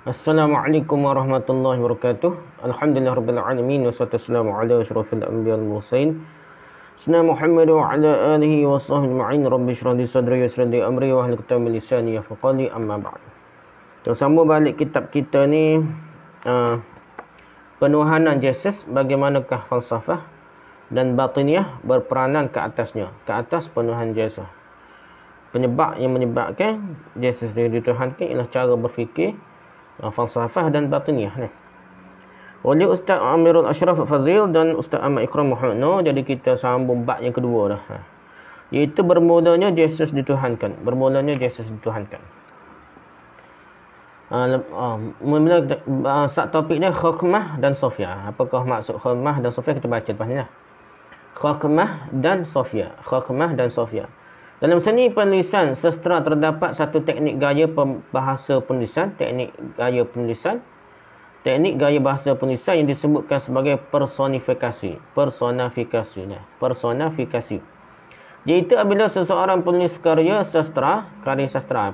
Assalamualaikum warahmatullahi wabarakatuh. Alhamdulillahirabbil alamin wassalatu wassalamu ala asyrafil anbiya'i wal mursalin. Sayyidina Muhammad wa ala alihi wa sahbihi ajma'in. Rabbi shrah li sadri wa yassir li amri wa hlul 'uqdatam min lisani yafqahu qawli, amma ba'd. Kita sambung balik kitab kita ni, penuhanan Jesus, bagaimanakah falsafah dan batiniyah berperanan ke atasnya, ke atas penuhan Jesus. Penyebab yang menyebabkan Jesus dituhankan ialah cara berfikir, falsafah dan batiniyah ni. Oleh Ustaz Amirul Ashraf Fazil dan Ustaz Ahmad Ikram Muhammad Nur. Jadi kita sambung bab yang kedua dah. Iaitu bermulanya Jesus dituhankan. Bermulanya Jesus dituhankan. Mula topik ni Hukmah dan Sofia. Apakah maksud Hukmah dan Sofia? Kita baca lepas ni lah. Hukmah dan Sofia. Hukmah dan Sofia. Dalam seni penulisan sastra terdapat satu teknik gaya bahasa penulisan, teknik gaya bahasa penulisan yang disebutkan sebagai personifikasi. Personifikasi. Iaitu apabila seseorang penulis karya sastra,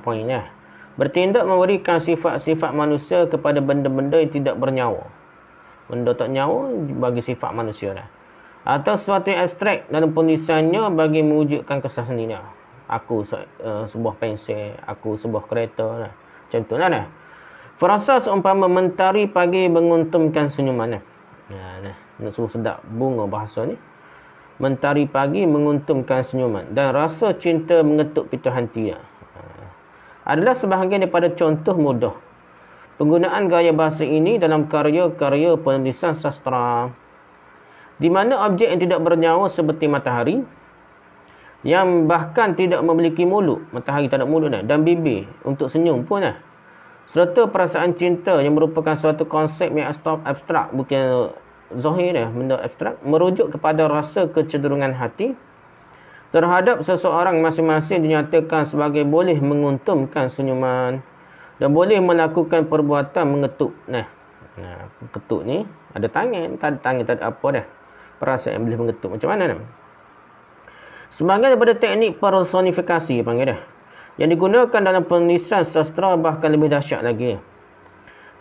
poinnya, bertindak memberikan sifat-sifat manusia kepada benda-benda yang tidak bernyawa. Benda tak nyawa bagi sifat manusia dah. Atau sesuatu yang abstrak dalam penulisannya bagi mewujudkan kesan sendirinya. Aku sebuah pensel, aku sebuah kereta. Macam tu lah. Frasa seumpama mentari pagi menguntumkan senyuman. Nak suruh sedap bunga bahasa ni. Mentari pagi menguntumkan senyuman. Dan rasa cinta mengetuk pita hati. Adalah sebahagian daripada contoh mudah penggunaan gaya bahasa ini dalam karya-karya penulisan sastra. Di mana objek yang tidak bernyawa seperti matahari, yang bahkan tidak memiliki mulut, matahari tak ada mulut dan bibir untuk senyum pun serta perasaan cinta yang merupakan suatu konsep yang abstrak, bukan zahir benda abstrak, merujuk kepada rasa kecenderungan hati terhadap seseorang masing-masing dinyatakan sebagai boleh menguntumkan senyuman dan boleh melakukan perbuatan mengetuk. Ketuk ni ada tangan, tak ada tangan, tak ada apa dah. Perasaan yang boleh mengetuk macam mana sebagai daripada teknik personifikasi yang digunakan dalam penulisan sastra bahkan lebih dahsyat lagi.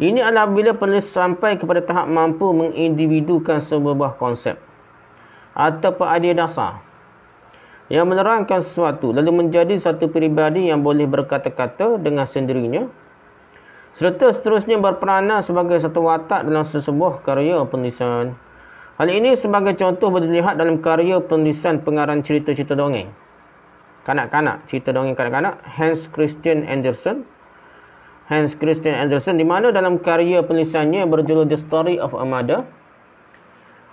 Ini adalah bila penulis sampai kepada tahap mampu mengindividukan sebuah konsep atau idea dasar yang menerangkan sesuatu lalu menjadi satu peribadi yang boleh berkata-kata dengan sendirinya serta seterusnya berperanan sebagai satu watak dalam sesebuah karya penulisan. Hal ini sebagai contoh boleh dilihat dalam karya penulisan pengarang cerita-cerita dongeng kanak-kanak, cerita dongeng kanak-kanak, Hans Christian Andersen, di mana dalam karya penulisannya berjudul The Story of a Mother,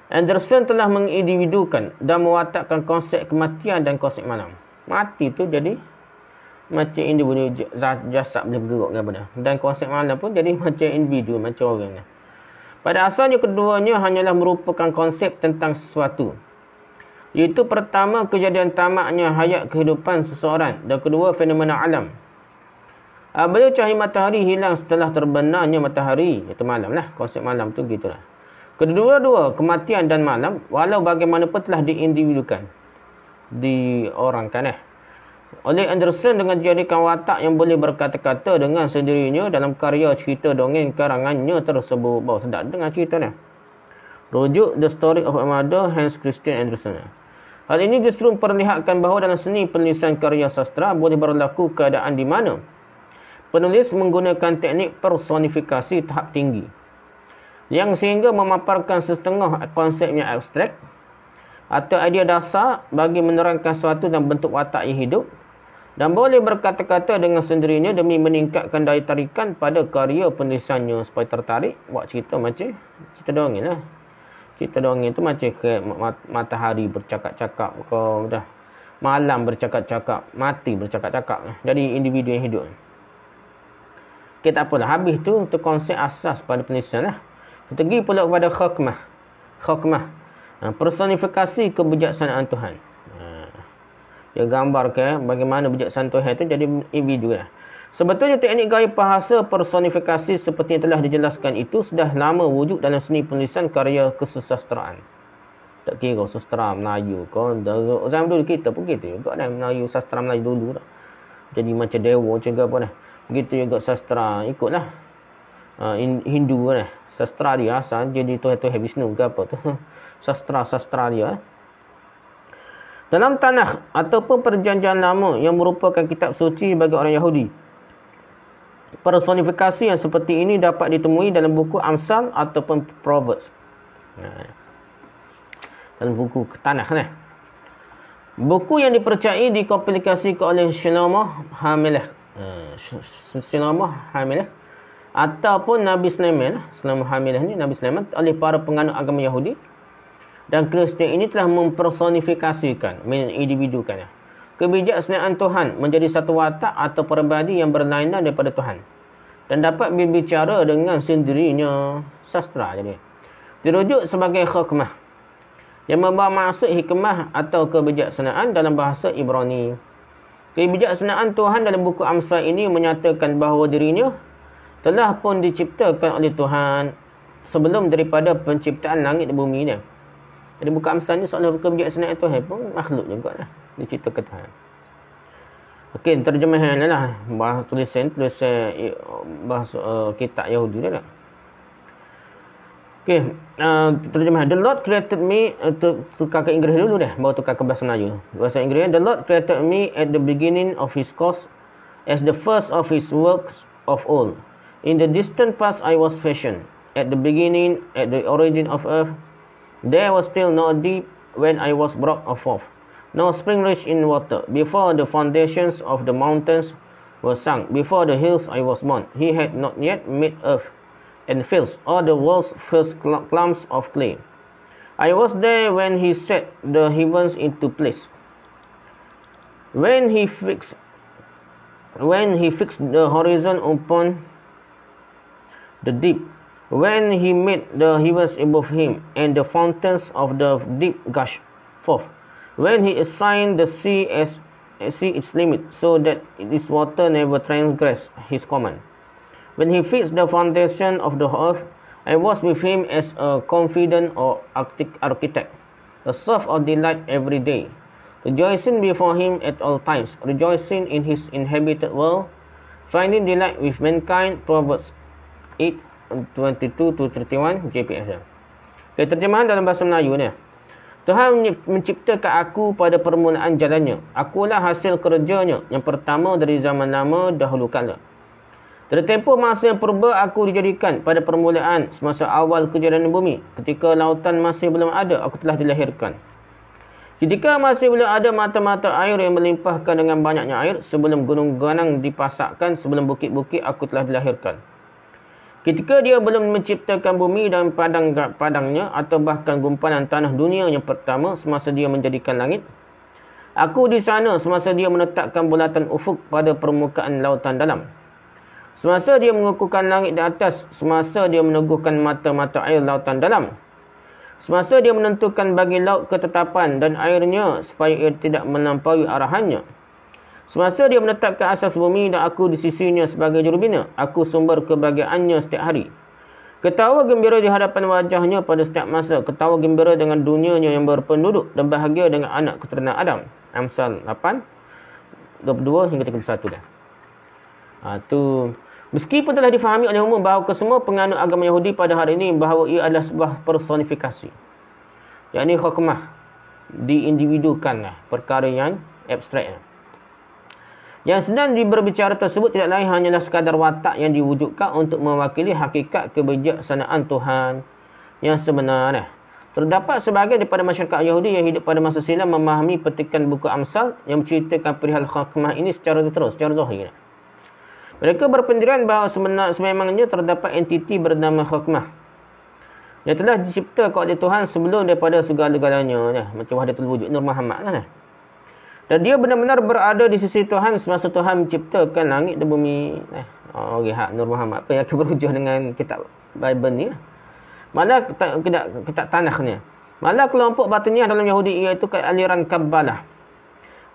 Andersen telah mengindividukan dan mewatakkan konsep kematian dan konsep malam. Mati tu jadi macam individu, jasad boleh bergerak ke apa. Dan konsep malam pun jadi macam individu, macam orang. Pada asalnya keduanya hanyalah merupakan konsep tentang sesuatu. Iaitu pertama, kejadian tamaknya hayat kehidupan seseorang. Dan kedua, fenomena alam. Apabila cahaya matahari hilang setelah terbenamnya matahari, iaitu malam lah. Konsep malam tu gitulah. Kedua-dua, kematian dan malam, walau bagaimanapun telah diindividukan, diorangkan oleh Andersen dengan dijadikan watak yang boleh berkata-kata dengan sendirinya dalam karya cerita dongeng karangannya tersebut. Bawa sedap dengan cerita ni. Rujuk The Story of a Mother, Hans Christian Andersen. Hal ini justru memperlihatkan bahawa dalam seni penulisan karya sastra boleh berlaku keadaan di mana penulis menggunakan teknik personifikasi tahap tinggi yang sehingga memaparkan setengah konsep yang abstrak atau idea dasar bagi menerangkan sesuatu dalam bentuk watak yang hidup dan boleh berkata-kata dengan sendirinya demi meningkatkan daya tarikan pada karya penulisannya supaya tertarik buat cerita macam cerita dongeng lah. Cerita dongeng tu macam ke matahari bercakap-cakap, malam bercakap-cakap, mati bercakap-cakap. Jadi individu yang hidup. Kita tak apalah, habis tu konsep asas pada penulisan lah. Kita pergi pula kepada Hukmah. Personifikasi kebijaksanaan Tuhan. Dia gambarkan bagaimana bijaksanaan Tuhan itu jadi individu. Sebetulnya teknik gaya bahasa personifikasi seperti yang telah dijelaskan itu sudah lama wujud dalam seni penulisan karya kesusastraan. Tak kira sastra Melayu kau. Zaman dulu kita pun gitu juga Melayu, sastra Melayu dulu dah. Jadi macam dewa macam apa dah. Begitu juga sastra ikutlah. Hindu kan. Sastra dia asal jadi Tuhan Vishnu ke apa tu. Sastra dia. Dalam Tanakh ataupun Perjanjian Lama yang merupakan kitab suci bagi orang Yahudi, personifikasi yang seperti ini dapat ditemui dalam buku Amsal ataupun Proverbs. Dalam buku Tanakh ni. Buku yang dipercayai dikomplikasikan oleh Shlomo HaMelech. Shlomo HaMelech ataupun Nabi Sulaiman. Shlomo HaMelech ni Nabi Sulaiman oleh para penganut agama Yahudi dan Kristian ini telah mempersonifikasikan, mengindividukannya. Kebijaksanaan Tuhan menjadi satu watak atau peribadi yang berlainan daripada Tuhan dan dapat berbicara dengan sendirinya. Sastra jadi dirujuk sebagai hikmah yang membawa maksud hikmah atau kebijaksanaan dalam bahasa Ibrani. Kebijaksanaan Tuhan dalam buku Amsal ini menyatakan bahawa dirinya telah pun diciptakan oleh Tuhan sebelum daripada penciptaan langit dan bumi ni. Jadi buku Amsal ni seolah kebijaksanaan Tuhan pun makhluk juga lah. Diciptakan Tuhan. Okey, terjemahan lah. Bahasa tulisan bahasa kitab Yahudi dah. Okey, terjemahan. The Lord created me, tukar ke Inggeris dulu dah, baru tukar ke bahasa Melayu. Bahasa Inggeris, the Lord created me at the beginning of his course as the first of his works of all. In the distant past I was fashioned. At the beginning, at the origin of earth, there was still no deep when I was brought forth, no spring rich in water. Before the foundations of the mountains were sunk, before the hills I was born. He had not yet made earth and fields, or the world's first clumps of clay. I was there when he set the heavens into place, when he fixed the horizon upon the deep, when he made the heavens above him, and the fountains of the deep gush forth, when he assigned the sea its limit, so that its water never transgressed his command. When he fixed the foundation of the earth, I was with him as a confident or architect, a source of delight every day, rejoicing before him at all times, rejoicing in his inhabited world, finding delight with mankind. Proverbs 8:22-31 JPS. Okay, terjemahan dalam bahasa Melayu ni. Tuhan menciptakan aku pada permulaan jalannya. Akulah hasil kerjanya yang pertama dari zaman lama dahulu kala. Dari tempoh masa yang purba aku dijadikan pada permulaan semasa awal kejadian bumi. Ketika lautan masih belum ada, aku telah dilahirkan. Ketika masih belum ada mata-mata air yang melimpahkan dengan banyaknya air, sebelum gunung-gunung dipasakkan, sebelum bukit-bukit aku telah dilahirkan. Ketika dia belum menciptakan bumi dan padang-padangnya atau bahkan gumpalan tanah dunia yang pertama semasa dia menjadikan langit, aku di sana semasa dia menetapkan bulatan ufuk pada permukaan lautan dalam. Semasa dia mengukuhkan langit di atas, semasa dia meneguhkan mata-mata air lautan dalam. Semasa dia menentukan bagi laut ketetapan dan airnya supaya ia tidak melampaui arahannya. Semasa dia menetapkan asas bumi dan aku di sisinya sebagai jurubina, aku sumber kebahagiaannya setiap hari. Ketawa gembira di hadapan wajahnya pada setiap masa, ketawa gembira dengan dunianya yang berpenduduk dan bahagia dengan anak keturunan Adam. Amsal 8:22 hingga 31 dah. Meskipun telah difahami oleh umum bahawa kesemua penganut agama Yahudi pada hari ini bahawa ia adalah sebuah personifikasi, yakni hikmah, diindividukan perkara yang abstrak. Yang sedang berbicara tersebut tidak lain hanyalah sekadar watak yang diwujudkan untuk mewakili hakikat kebijaksanaan Tuhan yang sebenar. Terdapat sebahagian daripada masyarakat Yahudi yang hidup pada masa silam memahami petikan buku Amsal yang menceritakan perihal hikmah ini secara terus, secara zahir. Mereka berpendirian bahawa sememangnya terdapat entiti bernama hikmah yang telah diciptakan oleh Tuhan sebelum daripada segala-galanya. Macam Wahdatul Wujud Nur Muhammad lah. Dan dia benar-benar berada di sisi Tuhan semasa Tuhan menciptakan langit dan bumi. Hak Nur Muhammad apa yang akan berujuh dengan kitab Bible ni. Malah kitab Tanakh ni. Malah kelompok batiniah dalam Yahudi iaitu aliran Kabbalah.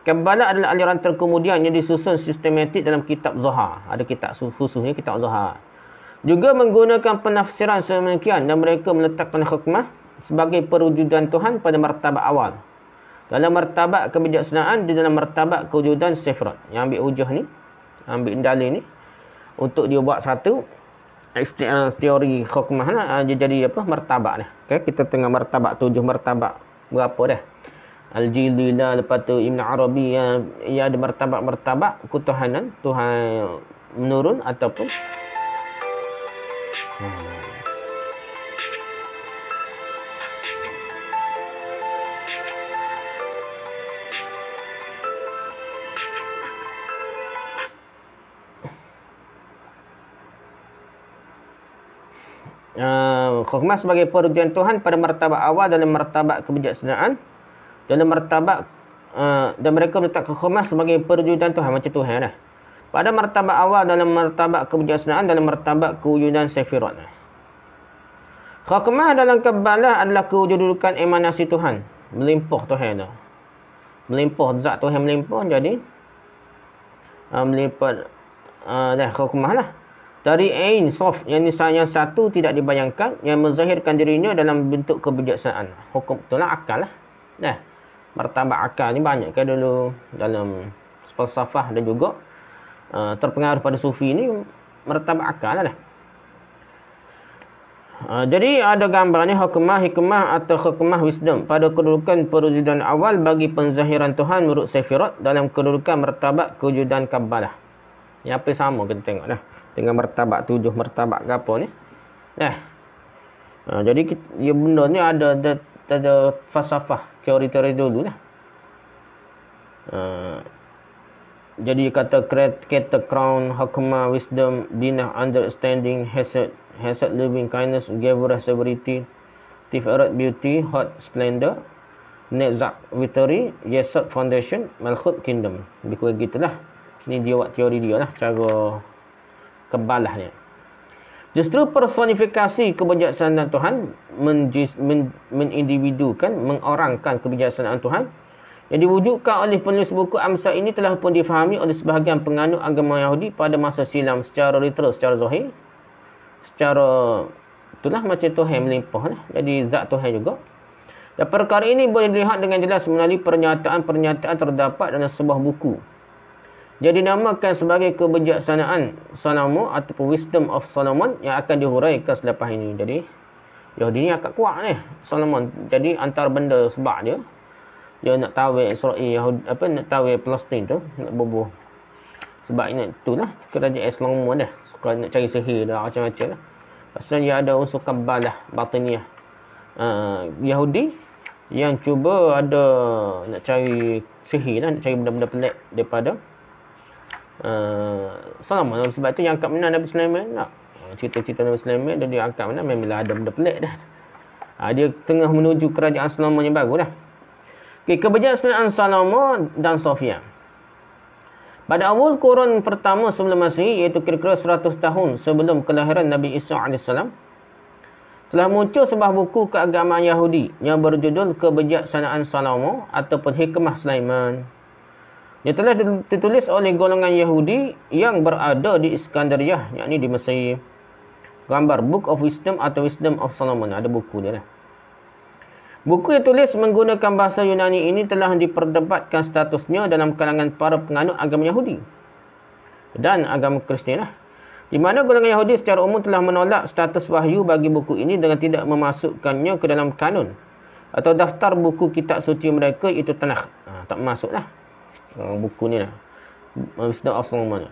Kabbalah adalah aliran terkemudian yang disusun sistematik dalam kitab Zohar. Ada kitab khususnya kitab Zohar. Juga menggunakan penafsiran sedemikian dan mereka meletakkan hikmah sebagai perwujudan Tuhan pada martabat awal. Dalam martabat kebijaksanaan, di dalam martabat kewujudan sifrat. Yang ambil hujah ni, ambil dalil ni, untuk dia buat satu, teori hukmah lah, dia jadi apa? Martabak dah. Okay? Kita tengah martabak 7 martabak berapa dah? Al-Jili lah, lepas tu Ibn Arabi yang ada martabak-martabak ketuhanan, Tuhan menurun ataupun hukmah sebagai perwujudan Tuhan pada martabak awal dalam martabak kebijaksanaan, dalam martabak dan mereka meletakkan hukmah sebagai perwujudan Tuhan macam Tuhan dah. Pada martabak awal dalam martabak kebijaksanaan, dalam martabak kewujudan Sephiroth. Hukmah dalam Kabbalah adalah kewujudan emanasi Tuhan, melimpah Tuhan dah. Melimpah zat Tuhan, melimpah jadi melimpah dah hukmah lah. Dari Ain Sof yang satu tidak dibayangkan, yang menzahirkan dirinya dalam bentuk kebijaksanaan. Hukum itulah akal lah. Nah, martabak akal ni banyak kan dulu dalam falsafah dan juga terpengaruh pada sufi ni martabak akal lah. Jadi ada gambarnya hikmah atau hikmah wisdom pada kedudukan perwujudan awal bagi penzahiran Tuhan menurut Sephiroth dalam kedudukan martabak kewujudan Kabbalah. Yang apa sama kita tengok dah. Dengan martabak 7 martabak ke apa ni. Jadi ya benda ni ada falsafah, teori-teori dulu lah. Jadi kata crown, hikmah, wisdom, dinah, understanding, hesed, living kindness, gavurah, severity, tiferet, beauty, hot, splendor, nezak, victory, yesod, foundation, malkhut, kingdom. Lebih kurang gitulah. Ni dia buat teori dia lah, cara Kabbalahnya. Justru personifikasi kebijaksanaan Tuhan mengindividukan, mengorangkan kebijaksanaan Tuhan yang diwujudkan oleh penulis buku Amsal ini telah pun difahami oleh sebahagian penganut agama Yahudi pada masa silam secara literal, secara zahir. Secara itulah macam Tuhan melimpah lah. Jadi zat Tuhan juga. Dan perkara ini boleh dilihat dengan jelas melalui pernyataan-pernyataan terdapat dalam sebuah buku. Jadi dinamakan sebagai kebijaksanaan Salomo ataupun Wisdom of Solomon yang akan dihuraikan selepas ini. Jadi Yahudi ni agak kuat ni Solomon. Jadi antara benda sebab dia nak tawar Israel Yahudi, nak tawar Palestin tu, nak bubuh. Sebab ini itulah kerajaan Islam dah. Suka nak cari sihir dah macam-macam lah. Pasal dia ada unsur Kabbalah batiniyah. Yahudi yang cuba ada nak cari sihir lah, nak cari benda-benda pelik daripada Solomon. Sebab tu yang angkat menang Nabi Sulaiman nak cerita-cerita Nabi Sulaiman dan dia angkat menang memang ada benda pelik dah. Dia tengah menuju kerajaan Solomon yang baru dah. Okay, kebijaksanaan Solomon dan Sofia. Pada awal kurun pertama sebelum Masihi, iaitu kira-kira 100 tahun sebelum kelahiran Nabi Isa AS, telah muncul sebuah buku keagamaan Yahudi yang berjudul Kebijaksanaan Salomo ataupun Hikmah Sulaiman. Ia telah ditulis oleh golongan Yahudi yang berada di Iskandariah, yakni di Mesir. Gambar Book of Wisdom atau Wisdom of Solomon. Ada buku dia lah. Buku yang tulis menggunakan bahasa Yunani ini telah diperdebatkan statusnya dalam kalangan para penganut agama Yahudi dan agama Kristian lah. Di mana golongan Yahudi secara umum telah menolak status wahyu bagi buku ini dengan tidak memasukkannya ke dalam kanun atau daftar buku kitab suci mereka, itu Tanakh. Tak masuklah buku ni lah, Wisdom of Solomon.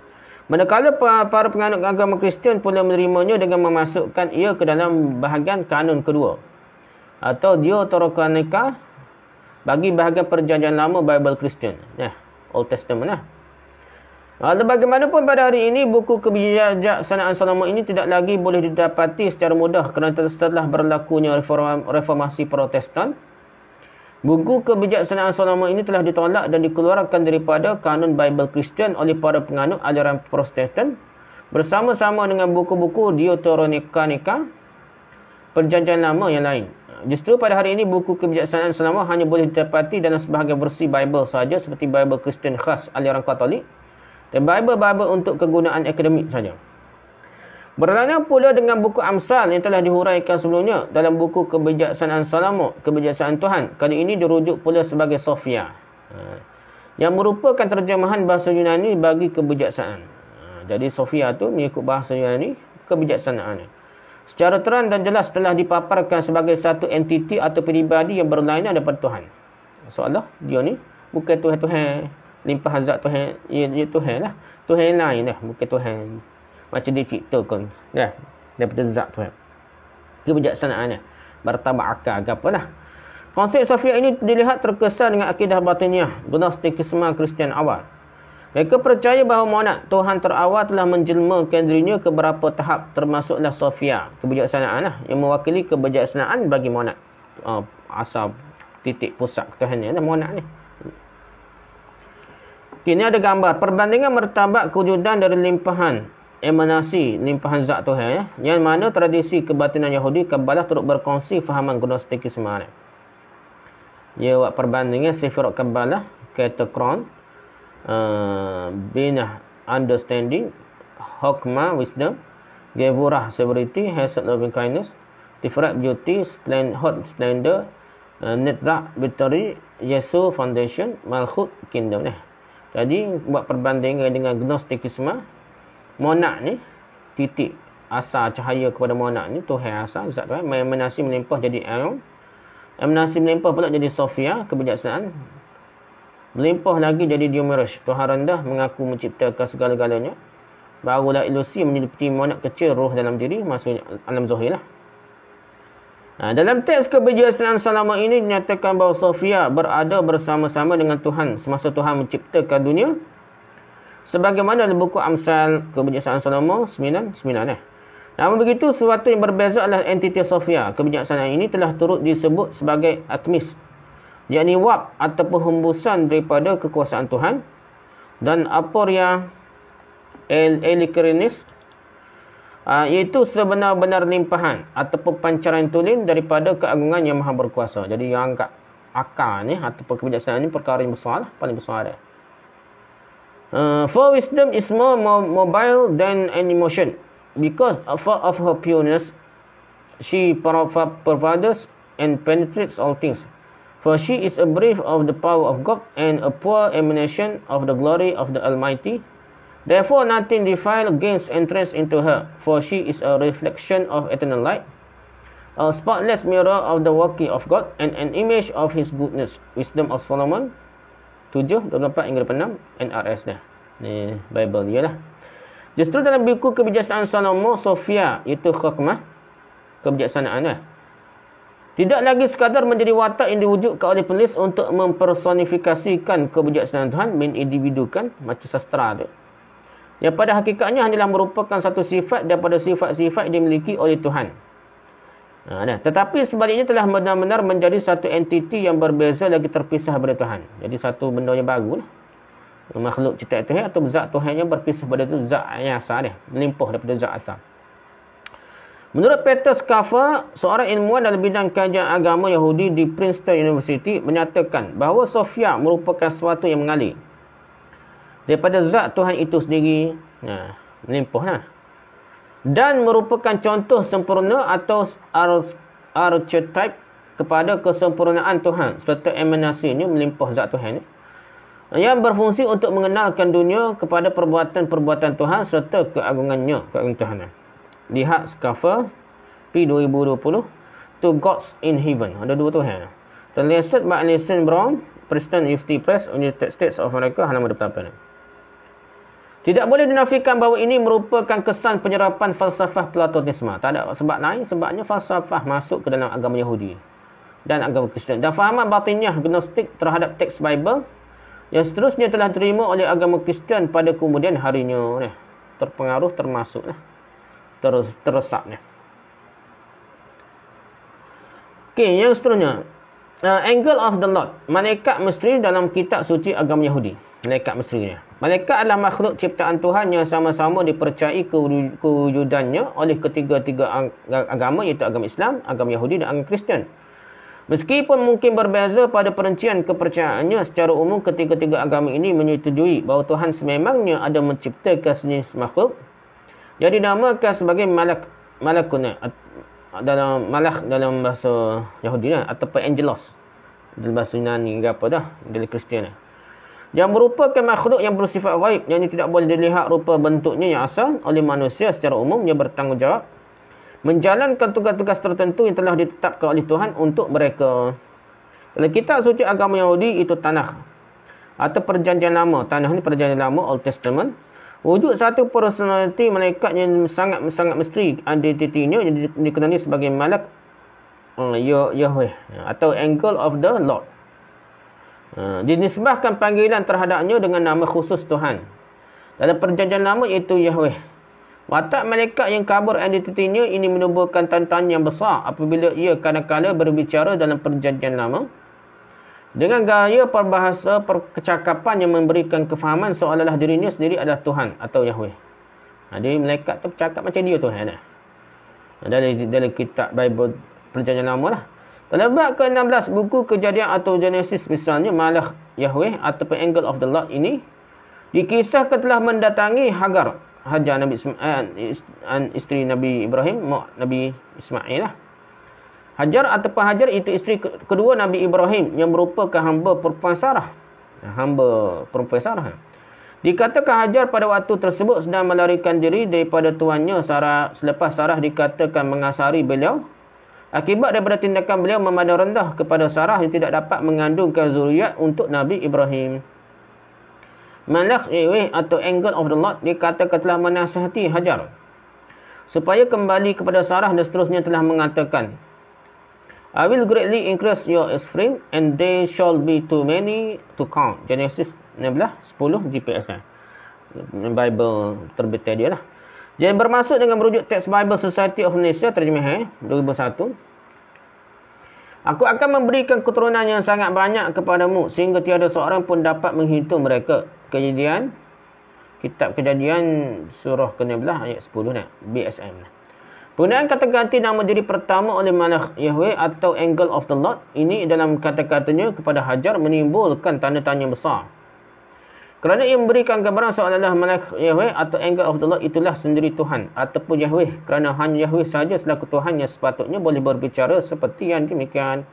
Manakala para penganut agama Kristian pula menerimanya dengan memasukkan ia ke dalam bahagian kanun kedua atau Deuterocanica bagi bahagian perjanjian lama Bible Kristian, Old Testament lah. Bagaimanapun pada hari ini buku Kebijaksanaan Salomo ini tidak lagi boleh didapati secara mudah kerana setelah berlakunya reformasi Protestan. Buku Kebijaksanaan Salomo ini telah ditolak dan dikeluarkan daripada kanun Bible Kristian oleh para penganut aliran Protestan bersama-sama dengan buku-buku Deuterocanica perjanjian lama yang lain. Justru pada hari ini buku Kebijaksanaan Salomo hanya boleh didapati dalam sebahagian versi Bible sahaja, seperti Bible Kristian khas aliran Katolik dan Bible untuk kegunaan akademik saja. Berlainan pula dengan buku Amsal yang telah dihuraikan sebelumnya dalam buku Kebijaksanaan Salomo, Kebijaksanaan Tuhan. Kali ini dirujuk pula sebagai Sophia, yang merupakan terjemahan bahasa Yunani bagi kebijaksanaan. Jadi Sophia tu mengikut bahasa Yunani, kebijaksanaan. Secara terang dan jelas telah dipaparkan sebagai satu entiti atau pribadi yang berlainan daripada Tuhan. Soalah dia ni bukan Tuhan limpahan zat Tuhan, ia Tuhan lah. Tuhan lain lah, bukan Tuhan macam dia ciptakan ya, daripada zat Tuhan. Kebijaksanaannya bertabak akal ke apalah. Konsep Sofia ini dilihat terkesan dengan akidah batiniah Gnostikisme Kristian awal. Mereka percaya bahawa monad Tuhan terawal telah menjelmakan dirinya ke beberapa tahap, termasuklah Sofia, kebijaksanaan lah, yang mewakili kebijaksanaan bagi monad. Asal titik pusat Tuhannya lah monad ni. Ini ada gambar perbandingan martabat kewujudan dari limpahan emanasi limpahan zat Tuhan ya, yang mana tradisi kebatinan Yahudi Kabbalah turut berkongsi fahaman Gnostikisme ni. Dia buat perbandingan Sefirot Kabbalah, Katakron, Binah understanding, Hokmah wisdom, Gevurah severity, Hesed loving kindness, Tifrat beauty, hot splendor, Netra victory, Yesu foundation, Malchut kingdom ni. Jadi buat perbandingan dengan Gnostikisme, monad ni titik asal cahaya kepada monad ni Tuhan asal zat Tuhan, emanasi melimpah jadi Aion, emanasi melimpah pula jadi Sofia, kebijaksanaan. Melimpah lagi jadi Diomedes, Tuhan rendah mengaku menciptakan segala-galanya. Barulah ilusi menjadi seperti monad kecil roh dalam diri, maksudnya alam zahir lah. Dalam teks kebijaksanaan selama ini dinyatakan bahawa Sofia berada bersama-sama dengan Tuhan semasa Tuhan menciptakan dunia. Sebagaimana dalam buku Amsal kebijaksanaan Salomo 9:9. Namun begitu, sesuatu yang berbeza adalah entiti Sofia. Kebijaksanaan ini telah turut disebut sebagai Atmis, yakni wap ataupun hembusan daripada kekuasaan Tuhan, dan Aporia Elikrinis, iaitu sebenar-benar limpahan ataupun pancaran tulen daripada keagungan yang maha berkuasa. Jadi yang angkat akal ni ataupun kebijaksanaan ni perkara yang besar lah, paling besar dia. For wisdom is more mobile than an emotion, because of her pureness she pervades and penetrates all things. For she is a breath of the power of God and a pure emanation of the glory of the Almighty. Therefore nothing defile gains entrance into her, for she is a reflection of eternal light, a spotless mirror of the working of God, and an image of His goodness. Wisdom of Solomon 7:24-26 NRS dah. Ni Bible dia lah. Justru dalam buku kebijaksanaan Salomo, Sofia itu hikmah, kebijaksanaan lah, tidak lagi sekadar menjadi watak yang diwujudkan oleh penulis untuk mempersonifikasikan kebijaksanaan Tuhan, mengindividukan macam sastra tu, yang pada hakikatnya hanyalah merupakan satu sifat daripada sifat-sifat yang dimiliki oleh Tuhan. Tetapi sebaliknya telah benar-benar menjadi satu entiti yang berbeza lagi terpisah daripada Tuhan. Jadi satu benda yang baru lah. Makhluk ciptaan Tuhan atau zat Tuhan yang berpisah daripada itu, zat yang asal dia, melimpah daripada zat asal. Menurut Peter Schaffer, seorang ilmuwan dalam bidang kajian agama Yahudi di Princeton University, menyatakan bahawa Sofia merupakan sesuatu yang mengalir daripada zat Tuhan itu sendiri, melimpah lah, dan merupakan contoh sempurna atau archetype kepada kesempurnaan Tuhan serta emanasinya melimpah zat Tuhan yang berfungsi untuk mengenalkan dunia kepada perbuatan-perbuatan Tuhan serta keagungannya, keagungan Tuhan. Lihat Schaffer P 2020, To Gods in Heaven. Ada dua Tuhan. Translated by Alison Brown, Princeton University Press, United States of America, halaman 28. Tidak boleh dinafikan bahawa ini merupakan kesan penyerapan falsafah Platonisme. Tak ada sebab lain, sebabnya falsafah masuk ke dalam agama Yahudi dan agama Kristian. Dan fahaman batiniah Gnostik terhadap teks Bible yang seterusnya telah diterima oleh agama Kristian pada kemudian harinya. Terpengaruh, termasuk, teresapnya. Okey, yang seterusnya. Angel of the Lord. Malaikat misteri dalam kitab suci agama Yahudi. Malaikat misterinya. Malaikat adalah makhluk ciptaan Tuhan yang sama-sama dipercayai kewujudannya oleh ketiga-tiga agama, iaitu agama Islam, agama Yahudi dan agama Kristian. Meskipun mungkin berbeza pada perincian kepercayaannya, secara umum ketiga-tiga agama ini menyetujui bahawa Tuhan sememangnya ada menciptakan sejenis makhluk yang dinamakan sebagai malakun, dalam bahasa Yahudi ataupun angelos dalam bahasa Yunani ke apa dah, dari Kristian. Yang merupakan makhluk yang bersifat ghaib, yang tidak boleh dilihat rupa bentuknya yang asal oleh manusia secara umum, dia bertanggungjawab menjalankan tugas-tugas tertentu yang telah ditetapkan oleh Tuhan untuk mereka. Dalam kitab suci agama Yahudi itu Tanakh atau Perjanjian Lama. Tanakh ni Perjanjian Lama, Old Testament. Wujud satu personality malaikat yang sangat misteri. Identitinya yang dikenali sebagai malak Yahweh atau Angel of the Lord. Dinisbahkan panggilan terhadapnya dengan nama khusus Tuhan. Dalam Perjanjian Lama iaitu Yahweh. Watak malaikat yang kabur identitinya ini menubuhkan tantangan yang besar apabila ia kadang-kala berbicara dalam Perjanjian Lama dengan gaya perbahasa percakapan yang memberikan kefahaman seolah-olah dirinya sendiri adalah Tuhan atau Yahweh. Jadi malaikat tu bercakap macam dia Tuhan. Dalam kitab Bible Perjanjian Lama lah. Dalam bab ke-16 buku Kejadian atau Genesis misalnya, malak Yahweh ataupun Angel of the Lord ini dikisahkan telah mendatangi Hajar Nabi isteri Nabi Ibrahim, Nabi Ismail lah. Hajar ataupun Hajar itu isteri kedua Nabi Ibrahim yang merupakan hamba perempuan Sarah. Dikatakan Hajar pada waktu tersebut sedang melarikan diri daripada tuannya Sarah selepas Sarah dikatakan mengasari beliau. Akibat daripada tindakan beliau memandang rendah kepada Sarah yang tidak dapat mengandungkan zuriat untuk Nabi Ibrahim. Malak Yahweh atau Angel of the Lord dikatakan telah menasihati Hajar supaya kembali kepada Sarah dan seterusnya telah mengatakan, I will greatly increase your offspring and they shall be too many to count. Genesis 16:10 GPS kan. Bible terbitan dia lah. Jadi bermaksud dengan merujuk teks Bible Society of Malaysia terjemahan 2001. Aku akan memberikan keturunan yang sangat banyak kepadamu sehingga tiada seorang pun dapat menghitung mereka. Kejadian, kitab Kejadian surah ke-16 ayat 10 nah, BSM. Penggunaan kata ganti nama diri pertama oleh malak Yahweh atau Angel of the Lord ini dalam kata-katanya kepada Hajar menimbulkan tanda tanya besar. Kerana ia memberikan gambaran seolah-olah malak Yahweh atau Angel of the Lord itulah sendiri Tuhan ataupun Yahweh, kerana hanya Yahweh sahaja selaku Tuhan yang sepatutnya boleh berbicara seperti yang demikian.